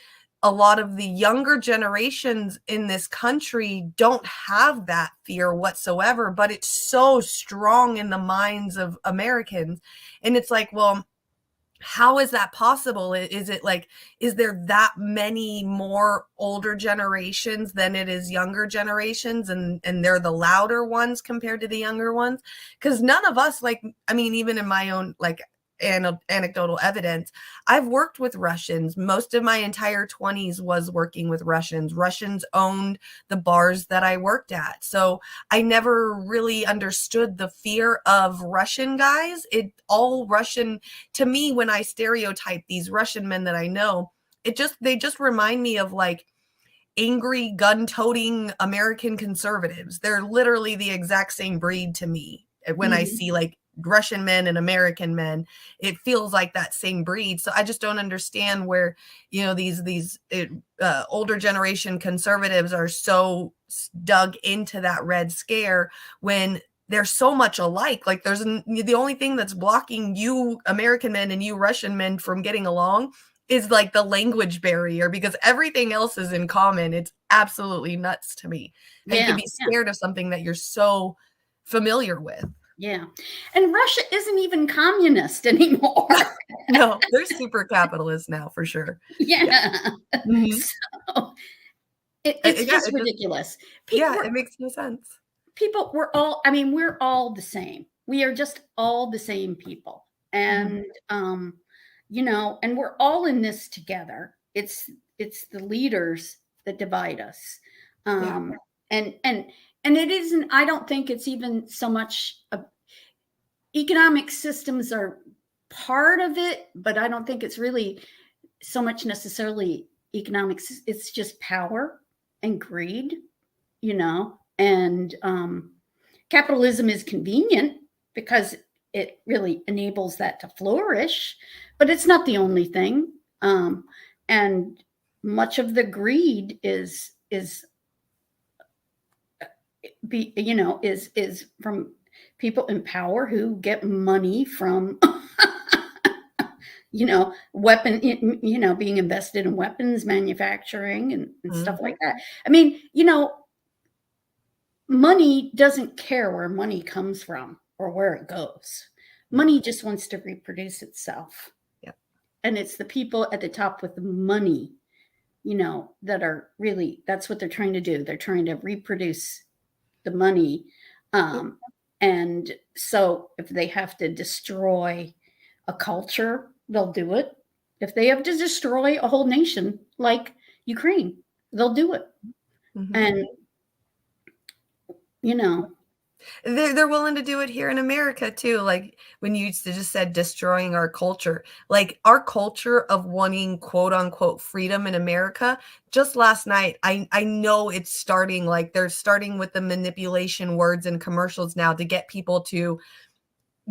[SPEAKER 2] a lot of the younger generations in this country don't have that fear whatsoever, but it's so strong in the minds of Americans. And it's like, well, how is that possible? Is it like, is there that many more older generations than it is younger generations, and they're the louder ones compared to the younger ones? Because none of us, like, I mean, even in my own, like, anecdotal evidence, I've worked with Russians. Most of my entire 20s was working with Russians. Russians owned the bars that I worked at. So I never really understood the fear of Russian guys. It all Russian to me. When I stereotype these Russian men that I know, they just remind me of like angry gun-toting American conservatives. They're literally the exact same breed to me. When I see like Russian men and American men, it feels like that same breed. So I just don't understand where, you know, these older generation conservatives are so dug into that Red Scare when they're so much alike. Like the only thing that's blocking you American men and you Russian men from getting along is like the language barrier, because everything else is in common. It's absolutely nuts to me. And you can be scared of something that you're so familiar with.
[SPEAKER 1] Yeah. And Russia isn't even communist anymore.
[SPEAKER 2] No, they're super capitalist now for sure.
[SPEAKER 1] Yeah.
[SPEAKER 2] Mm-hmm.
[SPEAKER 1] So it's just ridiculous.
[SPEAKER 2] It makes no sense.
[SPEAKER 1] We're all the same. We are just all the same people. And, you know, and we're all in this together. It's the leaders that divide us. And it isn't, I don't think it's even so much economic systems are part of it, but I don't think it's really so much necessarily economics. It's just power and greed, you know, and capitalism is convenient because it really enables that to flourish, but it's not the only thing. And much of the greed is from people in power who get money from, you know, being invested in weapons manufacturing and stuff like that. I mean, you know, money doesn't care where money comes from or where it goes. Money just wants to reproduce itself. And it's the people at the top with the money, you know, that are really, that's what they're trying to do. They're trying to reproduce the money. And so if they have to destroy a culture, they'll do it. If they have to destroy a whole nation like Ukraine, they'll do it. And, you know,
[SPEAKER 2] they're willing to do it here in America too. Like when you just said destroying our culture, like our culture of wanting quote unquote freedom in America. Just last night, I know it's starting, like they're starting with the manipulation words and commercials now to get people to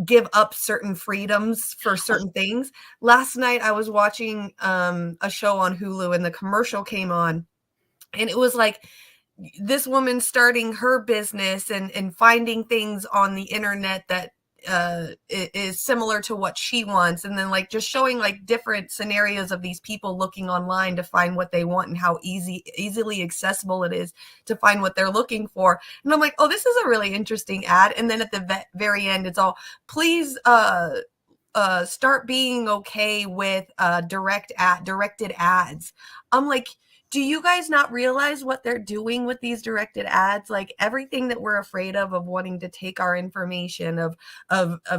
[SPEAKER 2] give up certain freedoms for certain things. Last night I was watching a show on Hulu and the commercial came on and it was like this woman starting her business and finding things on the internet that is similar to what she wants. And then like just showing like different scenarios of these people looking online to find what they want and how easily accessible it is to find what they're looking for. And I'm like, oh, this is a really interesting ad. And then at the very end, it's all, please start being okay with directed ads. I'm like, do you guys not realize what they're doing with these directed ads? Like everything that we're afraid of wanting to take our information, of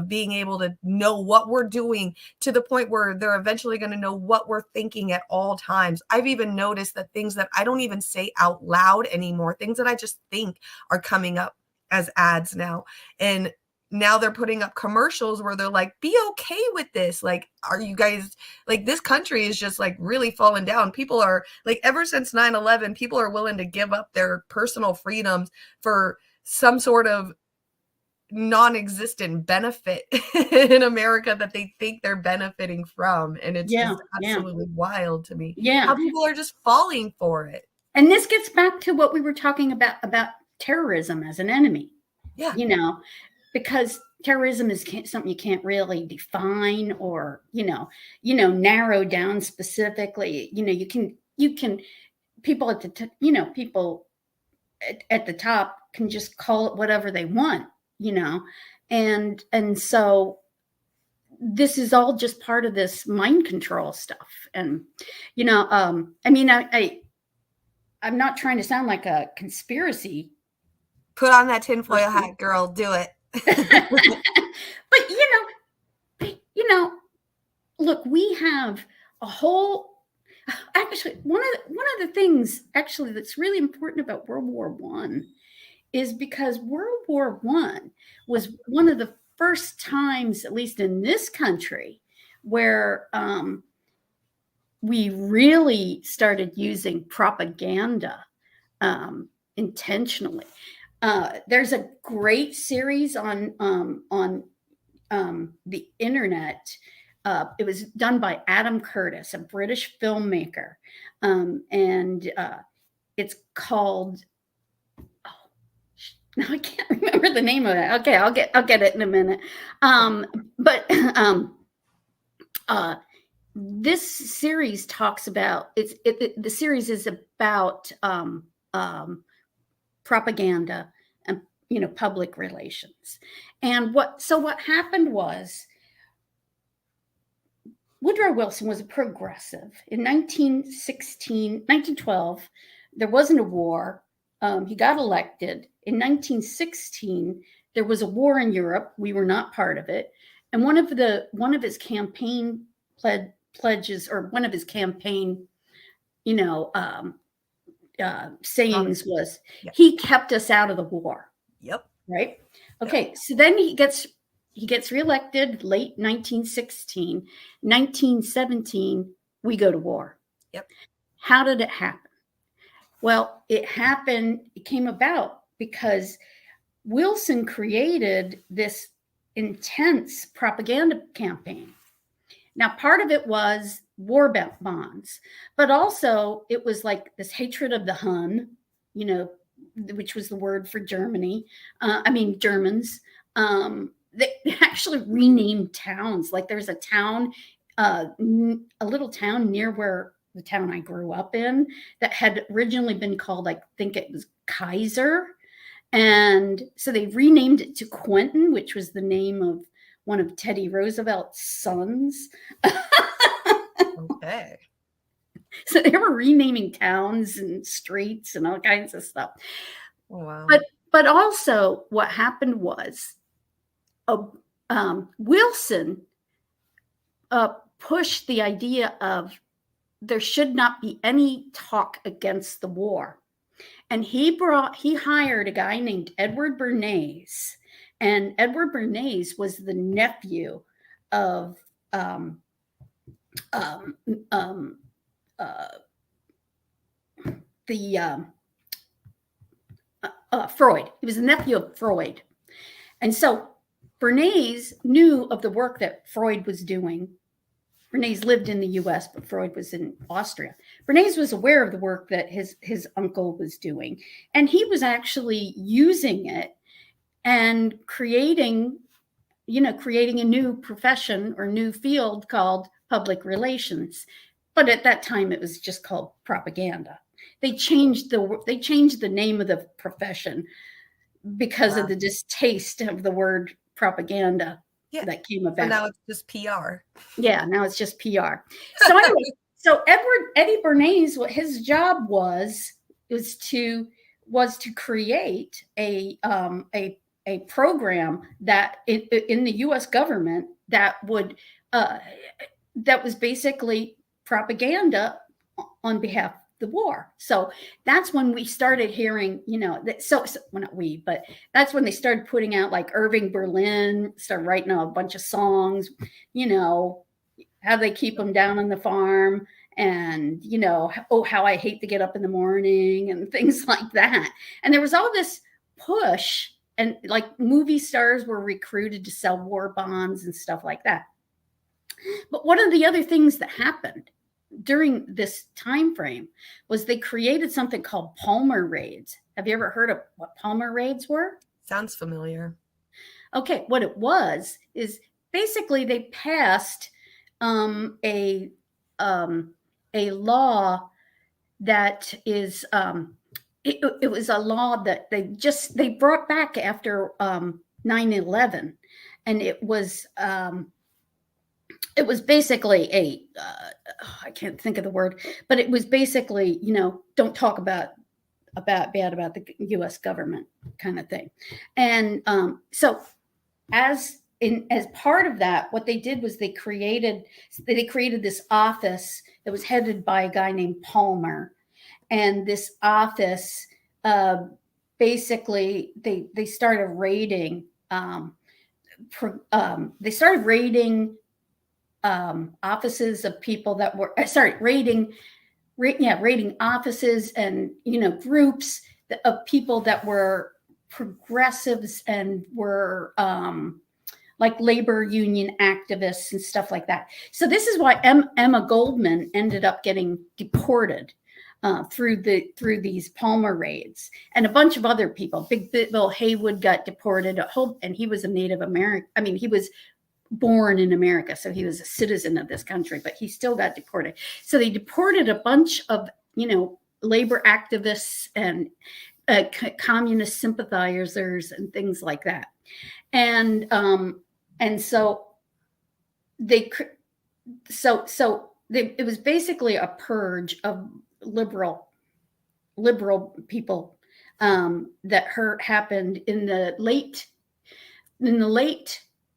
[SPEAKER 2] being able to know what we're doing, to the point where they're eventually going to know what we're thinking at all times. I've even noticed that things that I don't even say out loud anymore, things that I just think, are coming up as ads now. And now they're putting up commercials where they're like, be okay with this. Like, are you guys, like, this country is just like really falling down. People are like, ever since 9/11, people are willing to give up their personal freedoms for some sort of non-existent benefit in America that they think they're benefiting from. And it's just absolutely wild to me.
[SPEAKER 1] Yeah.
[SPEAKER 2] How people are just falling for it.
[SPEAKER 1] And this gets back to what we were talking about terrorism as an enemy.
[SPEAKER 2] Yeah.
[SPEAKER 1] You know, because terrorism is something you can't really define or, narrow down specifically. You can people at the, people at the top can just call it whatever they want, and so this is all just part of this mind control stuff. And, I'm not trying to sound like a conspiracy.
[SPEAKER 2] Put on that tinfoil hat, girl. Do it.
[SPEAKER 1] But look, we have a whole. Actually, one of the things actually that's really important about World War One is because World War One was one of the first times, at least in this country, where we really started using propaganda intentionally. There's a great series on the internet. It was done by Adam Curtis, a British filmmaker, and it's called. Oh, now I can't remember the name of it. Okay, I'll get it in a minute. But this series talks about the series is about propaganda and public relations. And what happened was Woodrow Wilson was a progressive. In 1912, there wasn't a war. He got elected. In 1916, there was a war in Europe. We were not part of it. And one of his campaign pledges, or one of his campaign, sayings was, he kept us out of the war.
[SPEAKER 2] Yep.
[SPEAKER 1] Right. Okay. Yep. So then he gets reelected late 1916. 1917, we go to war.
[SPEAKER 2] Yep.
[SPEAKER 1] How did it happen? Well, it came about because Wilson created this intense propaganda campaign. Now, part of it was war bonds, but also it was like this hatred of the Hun, which was the word for Germany. Germans. They actually renamed towns. Like there's a town, a little town near where the town I grew up in, that had originally been called, I think it was Kaiser. And so they renamed it to Quentin, which was the name of one of Teddy Roosevelt's sons.
[SPEAKER 2] Okay.
[SPEAKER 1] So they were renaming towns and streets and all kinds of stuff.
[SPEAKER 2] Wow.
[SPEAKER 1] But also what happened was Wilson pushed the idea of there should not be any talk against the war. And he hired a guy named Edward Bernays. And Edward Bernays was the nephew of Freud. He was the nephew of Freud. And so Bernays knew of the work that Freud was doing. Bernays lived in the US, but Freud was in Austria. Bernays was aware of the work that his uncle was doing. And he was actually using it and creating a new profession or new field called public relations. But at that time, it was just called propaganda. They changed the name of the profession because of the distaste of the word propaganda that came
[SPEAKER 2] So
[SPEAKER 1] about.
[SPEAKER 2] now it's just PR.
[SPEAKER 1] Yeah, now it's just PR. So anyway, so Eddie Bernays, what his job was to create a program that in the U.S. government that would that was basically propaganda on behalf of the war. So that's when we started hearing, well, not we, but that's when they started putting out, like Irving Berlin started writing a bunch of songs, how they keep them down on the farm, and how I hate to get up in the morning, and things like that. And there was all this push, and like movie stars were recruited to sell war bonds and stuff like that. But one of the other things that happened during this time frame was they created something called Palmer raids. Have you ever heard of what Palmer raids were?
[SPEAKER 2] Sounds familiar.
[SPEAKER 1] Okay, what it was is basically they passed a law that is it was a law that they brought back after 9/11, and it was basically I can't think of the word, but it was basically, don't talk bad about the U.S. government kind of thing. And so as part of that, what they did was they created this office that was headed by a guy named Palmer. And this office, basically, they started raiding. They started raiding offices of people that were raiding offices and groups of people that were progressives and were like labor union activists and stuff like that. So this is why Emma Goldman ended up getting deported through these Palmer raids, and a bunch of other people. Big Bill Haywood got deported, and he was a Native American. I mean, he was born in America, so he was a citizen of this country, but he still got deported. So they deported a bunch of labor activists and communist sympathizers and things like that. And so it was basically a purge of liberal people that happened in the late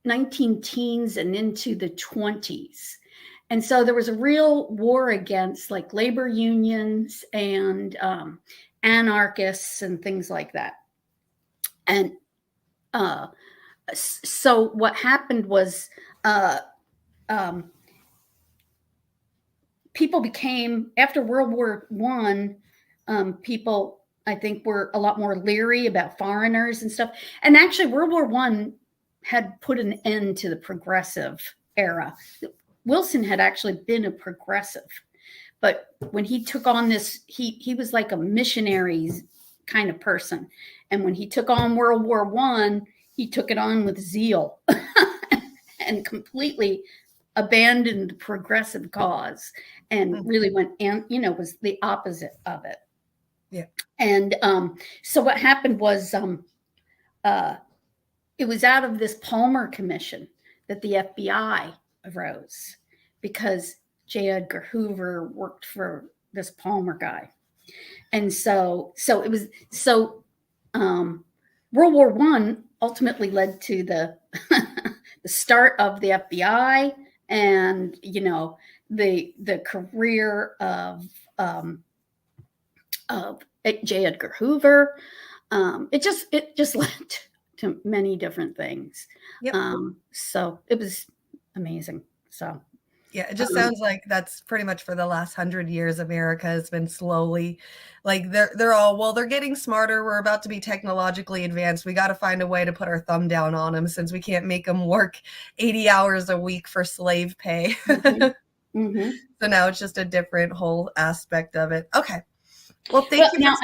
[SPEAKER 1] 19 teens and into the 20s. And so there was a real war against like labor unions and anarchists and things like that. And so what happened was people became, after World War I, people, I think, were a lot more leery about foreigners and stuff. And actually, World War I had put an end to the progressive era. Wilson had actually been a progressive, but when he took on this, he was like a missionary kind of person. And when he took on World War I, he took it on with zeal and completely abandoned the progressive cause and really went and was the opposite of it.
[SPEAKER 2] Yeah.
[SPEAKER 1] And so what happened was it was out of this Palmer Commission that the FBI arose, because J. Edgar Hoover worked for this Palmer guy. And so it was, World War I ultimately led to the the start of the FBI and, the career of J. Edgar Hoover. It just led to many different things.
[SPEAKER 2] Yep.
[SPEAKER 1] So it was amazing. So
[SPEAKER 2] yeah, it just sounds like that's pretty much for the last 100 years, America has been slowly, like they're all, well, they're getting smarter. We're about to be technologically advanced. We got to find a way to put our thumb down on them, since we can't make them work 80 hours a week for slave pay.
[SPEAKER 1] Mm-hmm. Mm-hmm.
[SPEAKER 2] So now it's just a different whole aspect of it. Okay. Well, thank you.
[SPEAKER 1] Now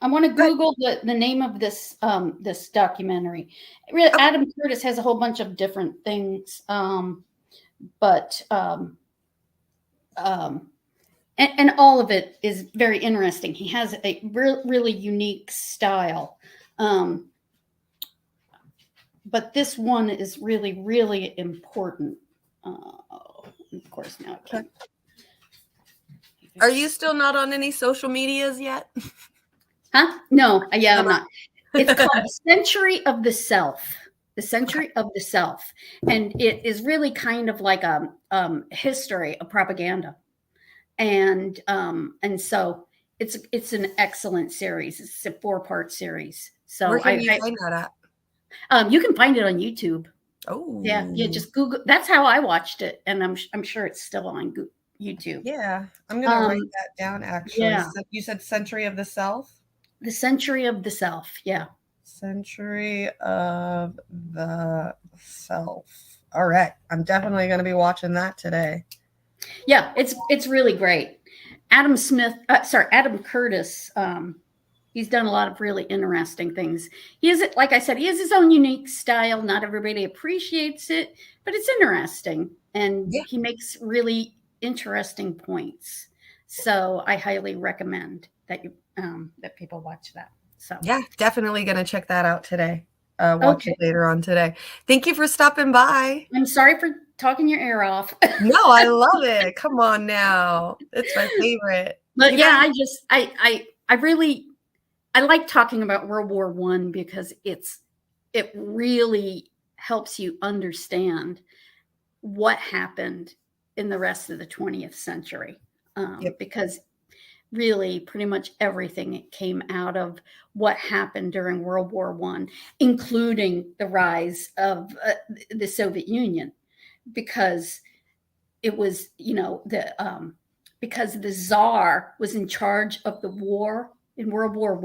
[SPEAKER 1] I want to Google the name of this this documentary. Really, okay. Adam Curtis has a whole bunch of different things, but and all of it is very interesting. He has a really unique style. but this one is really, really important. Of course, now I can't.
[SPEAKER 2] Are you still not on any social medias yet?
[SPEAKER 1] Huh? No, yeah, I'm not. It's called The Century of the Self. The Century of the Self. And it is really kind of like a history of propaganda. And so it's an excellent series. It's a 4-part series. So
[SPEAKER 2] where can you find that at?
[SPEAKER 1] You can find it on YouTube.
[SPEAKER 2] Oh,
[SPEAKER 1] yeah, just Google. That's how I watched it, and I'm sure it's still on YouTube.
[SPEAKER 2] Yeah, I'm gonna write that down. Actually,
[SPEAKER 1] yeah.
[SPEAKER 2] So you said Century of the Self.
[SPEAKER 1] The Century of the Self. Yeah.
[SPEAKER 2] Century of the Self. All right, I'm definitely gonna be watching that today.
[SPEAKER 1] Yeah, it's really great. Adam Curtis. He's done a lot of really interesting things. Like I said, he has his own unique style. Not everybody appreciates it, but it's interesting. And he makes really interesting points. So I highly recommend that that people watch that. So
[SPEAKER 2] yeah, definitely going to check that out today. Watch it later on today. Thank you for stopping by.
[SPEAKER 1] I'm sorry for talking your ear off.
[SPEAKER 2] No, I love it. Come on now. It's my favorite.
[SPEAKER 1] But I like talking about World War I because it really helps you understand what happened in the rest of the 20th century. Because really pretty much everything came out of what happened during World War I, including the rise of the Soviet Union, because it was, because the Tsar was in charge of the war in World War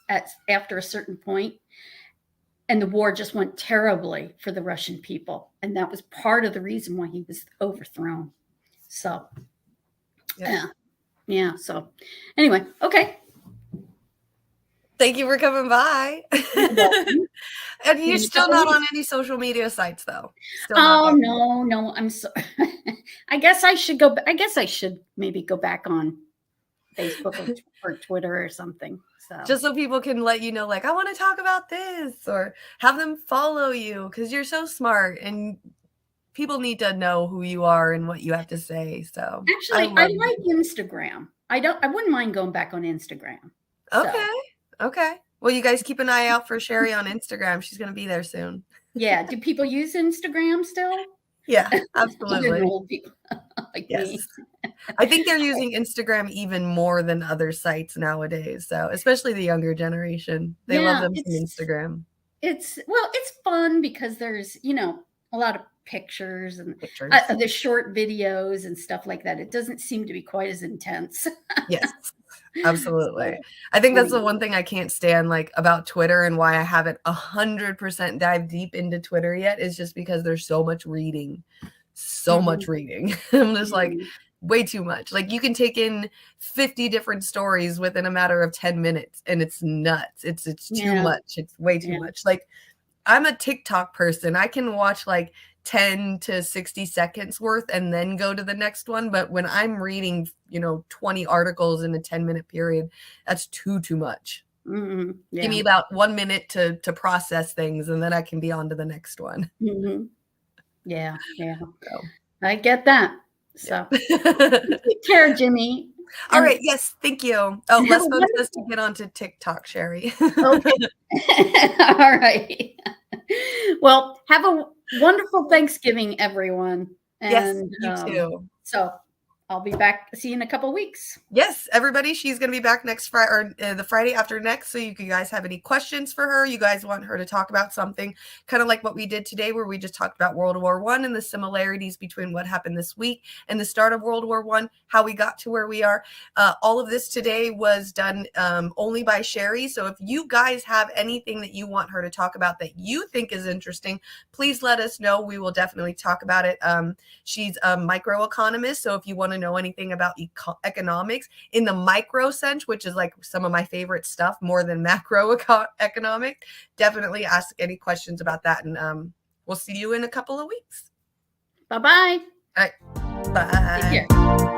[SPEAKER 1] I after a certain point, and the war just went terribly for the Russian people. And that was part of the reason why he was overthrown. So, yeah. So anyway, okay.
[SPEAKER 2] Thank you for coming by. And you're still not on any social media sites, though.
[SPEAKER 1] No. I'm sorry. I guess I should maybe go back on Facebook or Twitter or something. So
[SPEAKER 2] just so people can let you know, like, I want to talk about this, or have them follow you because you're so smart and people need to know who you are and what you have to say. So
[SPEAKER 1] actually, I like Instagram. I wouldn't mind going back on Instagram.
[SPEAKER 2] Okay. Well, you guys keep an eye out for Sherry on Instagram. She's going to be there soon.
[SPEAKER 1] Yeah. Do people use Instagram still?
[SPEAKER 2] Yeah, absolutely.
[SPEAKER 1] Old people like me.
[SPEAKER 2] I think they're using Instagram even more than other sites nowadays. So especially the younger generation, they love them from Instagram.
[SPEAKER 1] It's fun because there's, a lot of pictures and the short videos and stuff like that. It doesn't seem to be quite as intense.
[SPEAKER 2] Yes, absolutely. I think that's the one thing I can't stand about Twitter, and why I haven't 100% dived deep into Twitter yet is just because there's so much reading. I'm just way too much. You can take in 50 different stories within a matter of 10 minutes and it's nuts. It's too much. It's way too much. I'm a TikTok person. I can watch 10 to 60 seconds worth and then go to the next one. But when I'm reading, 20 articles in a 10-minute period, that's too much.
[SPEAKER 1] Mm-hmm. Yeah.
[SPEAKER 2] Give me about 1 minute to process things, and then I can be on to the next one.
[SPEAKER 1] Mm-hmm. Yeah. So. I get that. So take care, Jimmy.
[SPEAKER 2] All right. Yes. Thank you. Oh, Les Phone says to get onto TikTok, Sherry.
[SPEAKER 1] Okay. All right. Well, have a wonderful Thanksgiving, everyone. And,
[SPEAKER 2] yes, you too.
[SPEAKER 1] So I'll be back. See you in a couple of weeks.
[SPEAKER 2] Yes, everybody. She's going to be back next Friday, or the Friday after next. So you guys have any questions for her? You guys want her to talk about something kind of like what we did today, where we just talked about World War I and the similarities between what happened this week and the start of World War I, how we got to where we are. All of this today was done only by Sherry. So if you guys have anything that you want her to talk about that you think is interesting, please let us know. We will definitely talk about it. She's a microeconomist. So if you want to know anything about economics in the micro sense, which is some of my favorite stuff more than macroeconomic, definitely ask any questions about that. And we'll see you in a couple of weeks.
[SPEAKER 1] Bye-bye.
[SPEAKER 2] All right. Bye.
[SPEAKER 1] Take care.